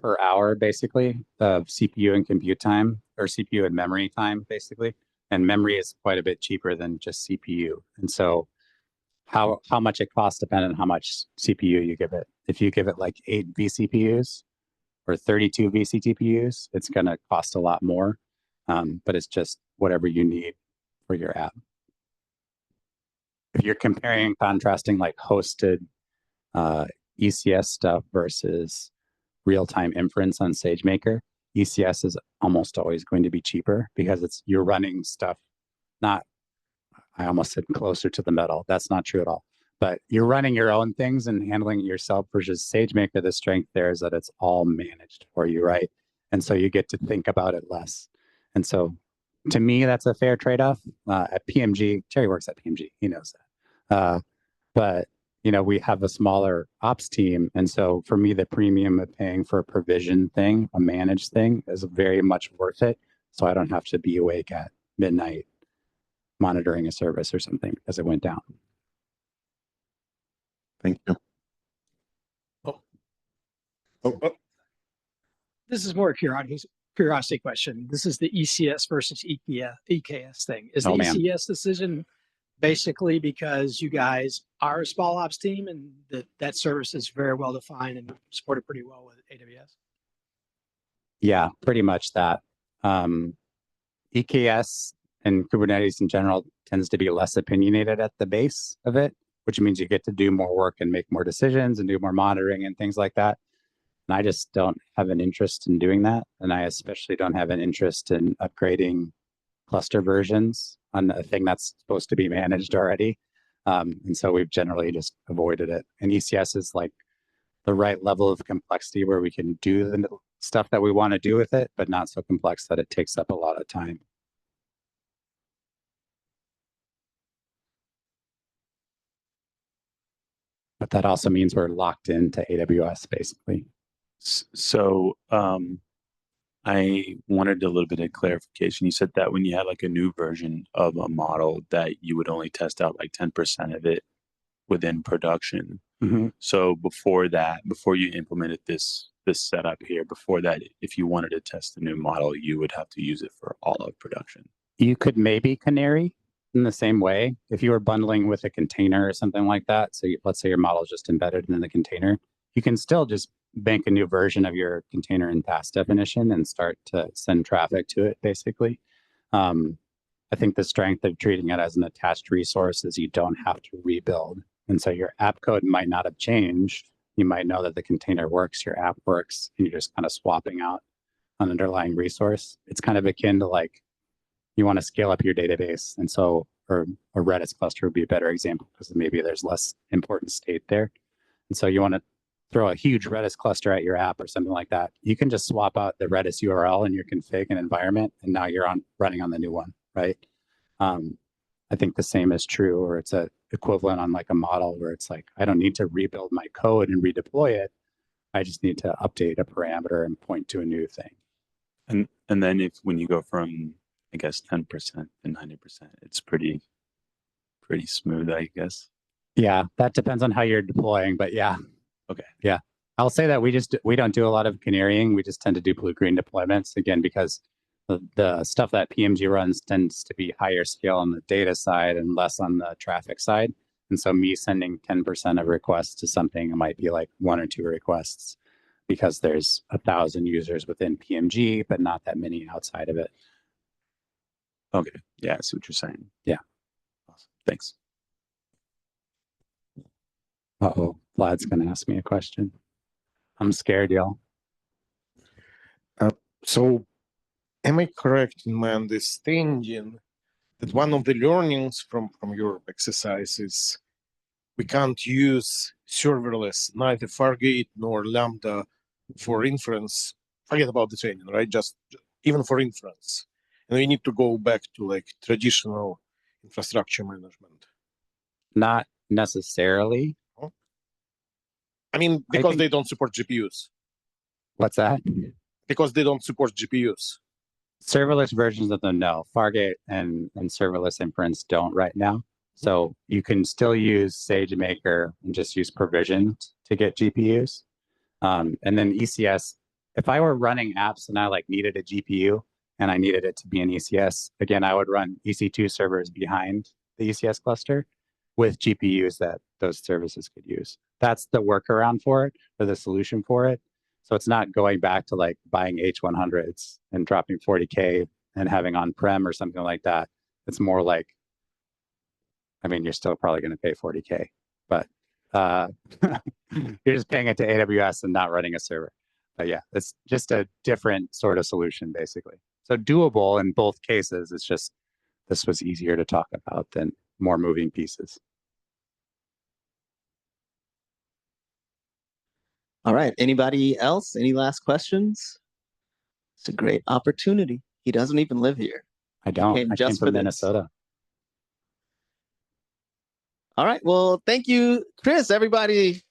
per hour basically of CPU and compute time, or CPU and memory time basically. And memory is quite a bit cheaper than just CPU. And so how much it costs depends on how much CPU you give it. If you give it like 8 vCPUs or 32 vCPUs, it's going to cost a lot more. But it's just whatever you need for your app. If you're comparing and contrasting like hosted ECS stuff versus real-time inference on SageMaker, ECS is almost always going to be cheaper because you're running stuff, I almost said closer to the metal. That's not true at all. But you're running your own things and handling it yourself versus SageMaker. The strength there is that it's all managed for you, right? And so you get to think about it less. And so to me, that's a fair trade-off. At PMG, Terry works at PMG, he knows that. But we have a smaller ops team. And so for me, the premium of paying for a provision thing, a managed thing, is very much worth it. So I don't have to be awake at midnight monitoring a service or something as it went down. Thank you. This is more curiosity question. This is the ECS versus EKS thing. Is the ECS decision basically because you guys are a small ops team and that service is very well defined and supported pretty well with AWS? Yeah, pretty much that. EKS and Kubernetes in general tends to be less opinionated at the base of it, which means you get to do more work and make more decisions and do more monitoring and things like that. And I just don't have an interest in doing that. And I especially don't have an interest in upgrading cluster versions on a thing that's supposed to be managed already. And so we've generally just avoided it. And ECS is like the right level of complexity where we can do the stuff that we want to do with it, but not so complex that it takes up a lot of time. But that also means we're locked into AWS basically. So I wanted a little bit of clarification. You said that when you had like a new version of a model that you would only test out like 10% of it within production. Mm-hmm. So before that, before you implemented this setup here, before that, if you wanted to test the new model, you would have to use it for all of production. You could maybe canary in the same way if you were bundling with a container or something like that. So let's say your model is just embedded in the container. You can still just bank a new version of your container in task definition and start to send traffic to it, basically. I think the strength of treating it as an attached resource is you don't have to rebuild. And so your app code might not have changed. You might know that the container works, your app works, and you're just kind of swapping out an underlying resource. It's kind of akin to like, you want to scale up your database. And so, or a Redis cluster would be a better example because maybe there's less important state there. And so you want to throw a huge Redis cluster at your app or something like that. You can just swap out the Redis URL in your config and environment, and now you're running on the new one, right? I think the same is true, or it's a equivalent on like a model where it's like, I don't need to rebuild my code and redeploy it. I just need to update a parameter and point to a new thing. And then when you go from, I guess, 10% to 90%, it's pretty smooth, I guess. Yeah, that depends on how you're deploying, but yeah. Okay. Yeah. I'll say that we don't do a lot of canarying. We just tend to do blue-green deployments, again, because the stuff that PMG runs tends to be higher scale on the data side and less on the traffic side. And so me sending 10% of requests to something might be like 1 or 2 requests because there's 1,000 users within PMG, but not that many outside of it. Okay. Yeah, I see what you're saying. Yeah. Awesome. Thanks. Uh-oh, Vlad's going to ask me a question. I'm scared, y'all. So am I correct in my understanding that one of the learnings from your exercise is we can't use serverless, neither Fargate nor Lambda for inference? Forget about the training, right? Just even for inference. And we need to go back to like traditional infrastructure management. Not necessarily. I mean, because they don't support GPUs. What's that? Because they don't support GPUs. Serverless versions of them, no. Fargate and serverless inference don't right now. So you can still use SageMaker and just use provisions to get GPUs. And then ECS, if I were running apps and I like needed a GPU and I needed it to be an ECS, again, I would run EC2 servers behind the ECS cluster with GPUs that those services could use. That's the workaround for it, or the solution for it. So it's not going back to like buying H100s and dropping 40K and having on-prem or something like that. It's more like, I mean, you're still probably going to pay 40K, but you're just paying it to AWS and not running a server. But yeah, it's just a different sort of solution, basically. So doable in both cases. It's just this was easier to talk about than more moving pieces. All right. Anybody else? Any last questions? It's a great opportunity. He doesn't even live here. I don't. I came from Minnesota. All right. Well, thank you, Chris. Everybody.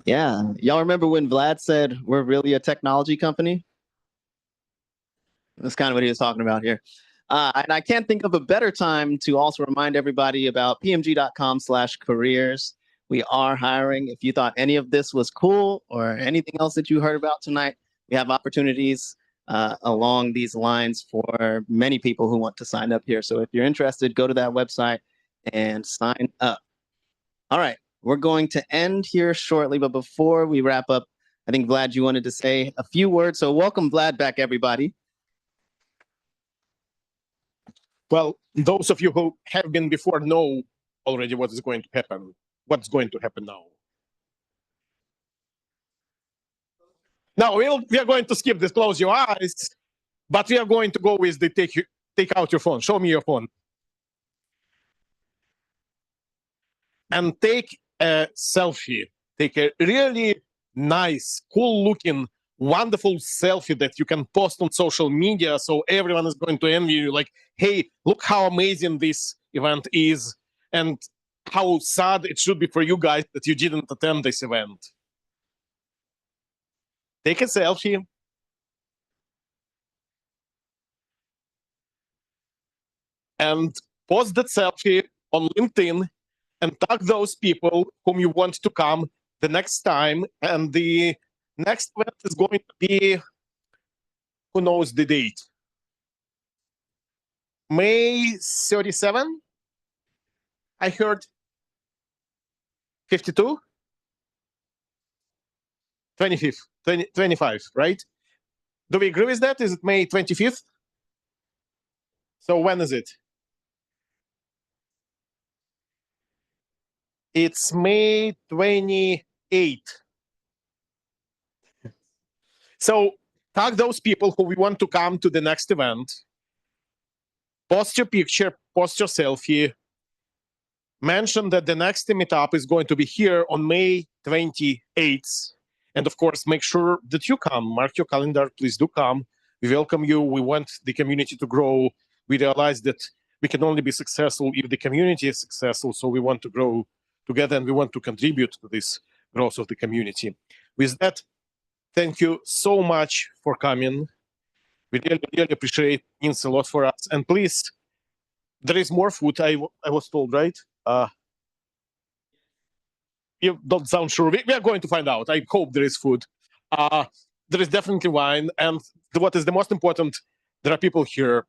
Yeah. Y'all remember when Vlad said we're really a technology company? That's kind of what he was talking about here. And I can't think of a better time to also remind everybody about pmg.com/careers. We are hiring. If you thought any of this was cool or anything else that you heard about tonight, we have opportunities along these lines for many people who want to sign up here. So if you're interested, go to that website and sign up. All right, we're going to end here shortly, but before we wrap up, I think, Vlad, you wanted to say a few words. So welcome Vlad back, everybody. Well, those of you who have been before know already what is going to happen. What's going to happen now? Now, we are going to skip this, close your eyes, but we are going to go with the take out your phone. Show me your phone. And take a selfie. Take a really nice, cool-looking, wonderful selfie that you can post on social media so everyone is going to envy you. Like, hey, look how amazing this event is and how sad it should be for you guys that you didn't attend this event. Take a selfie. And post that selfie on LinkedIn and tag those people whom you want to come the next time. And the next event is going to be, who knows the date? May 37? I heard 52? 25th, 25, right? Do we agree with that? Is it May 25th? So when is it? It's May 28th. So tag those people who we want to come to the next event. Post your picture, post your selfie. Mention that the next meetup is going to be here on May 28th. And of course, make sure that you come. Mark your calendar. Please do come. We welcome you. We want the community to grow. We realize that we can only be successful if the community is successful. So we want to grow together and we want to contribute to this growth of the community. With that, thank you so much for coming. We really, really appreciate it. It means a lot for us. And please, there is more food, I was told, right? You don't sound sure. We are going to find out. I hope there is food. There is definitely wine. And what is the most important, there are people here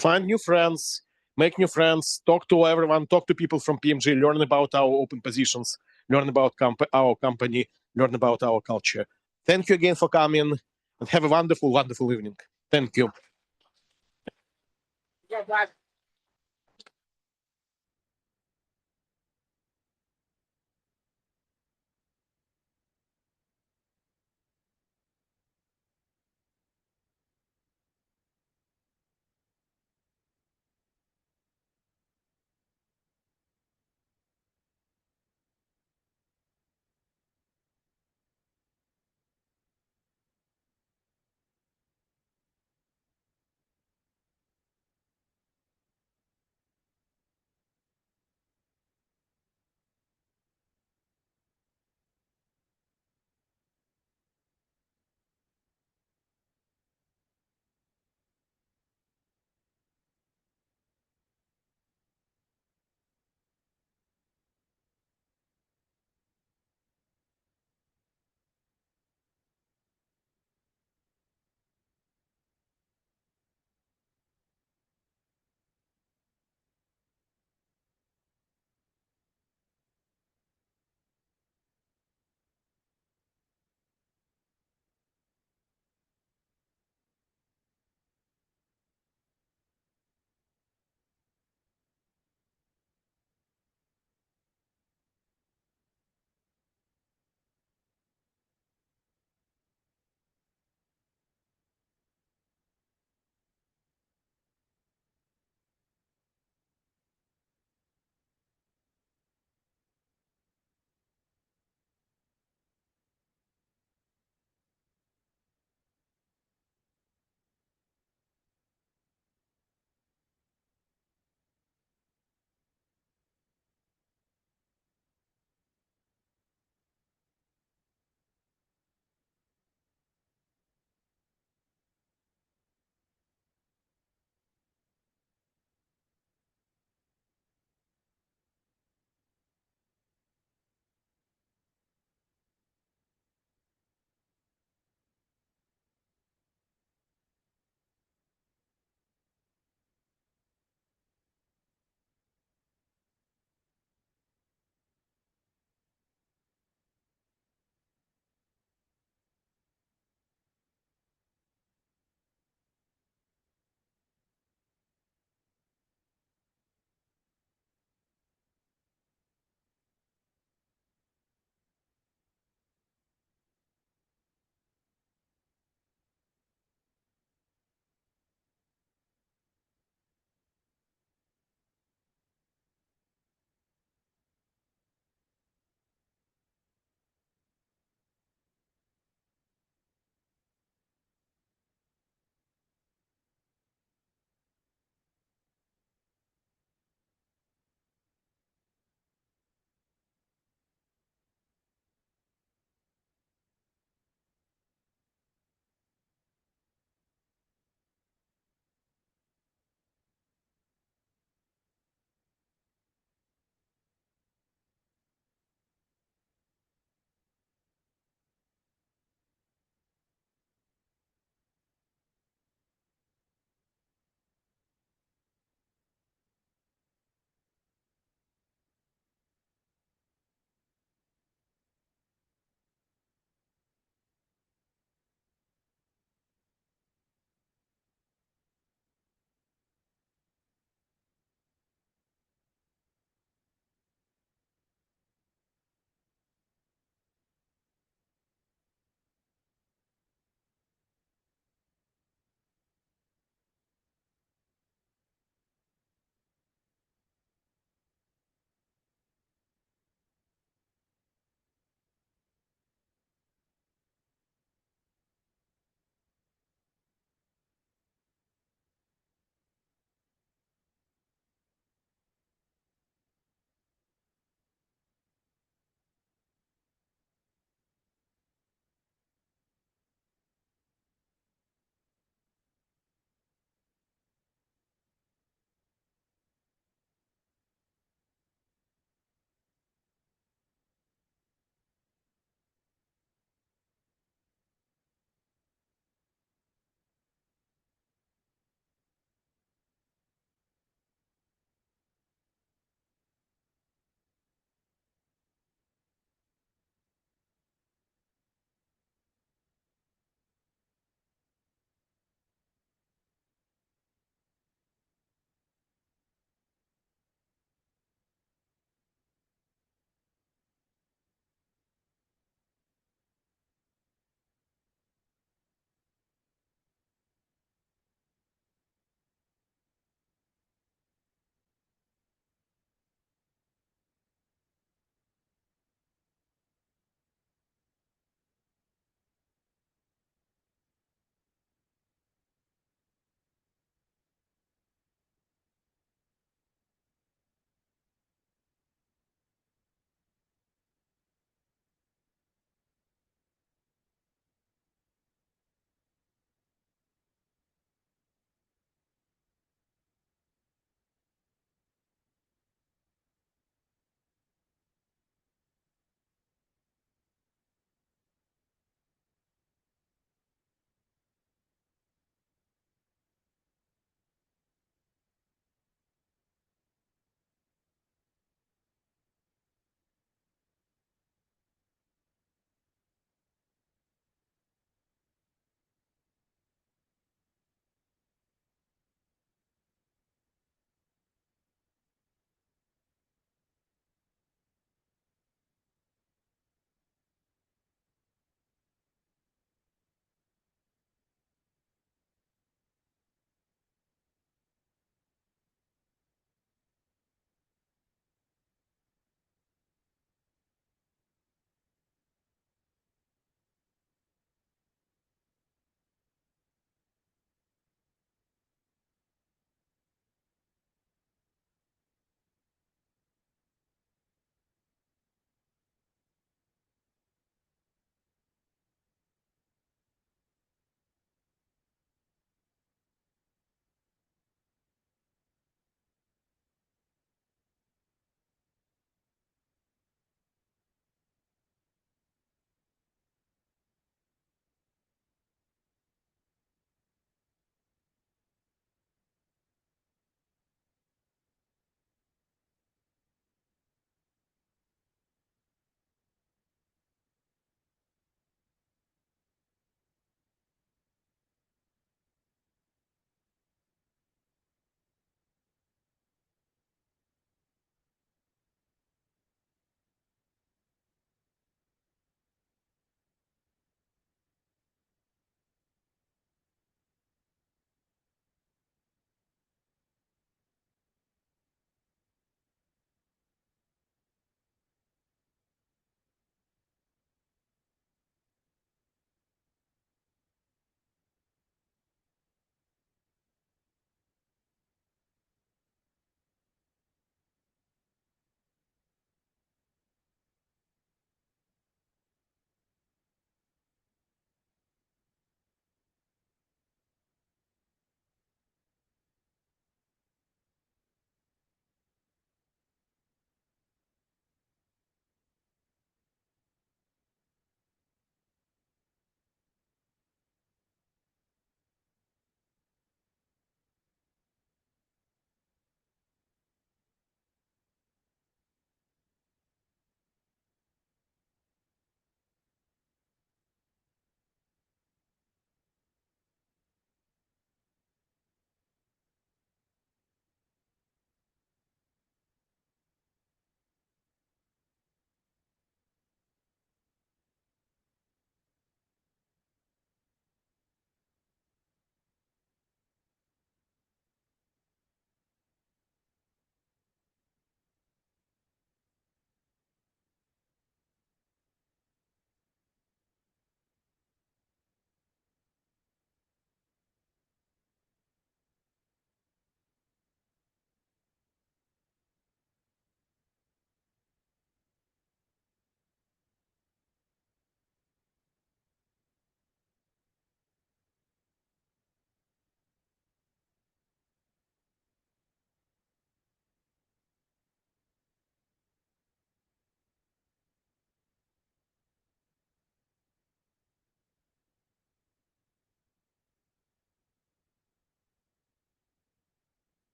find new friends, make new friends, talk to everyone, talk to people from PMG, learn about our open positions, learn about our company, learn about our culture. Thank you again for coming, and have a wonderful, wonderful evening. Thank you.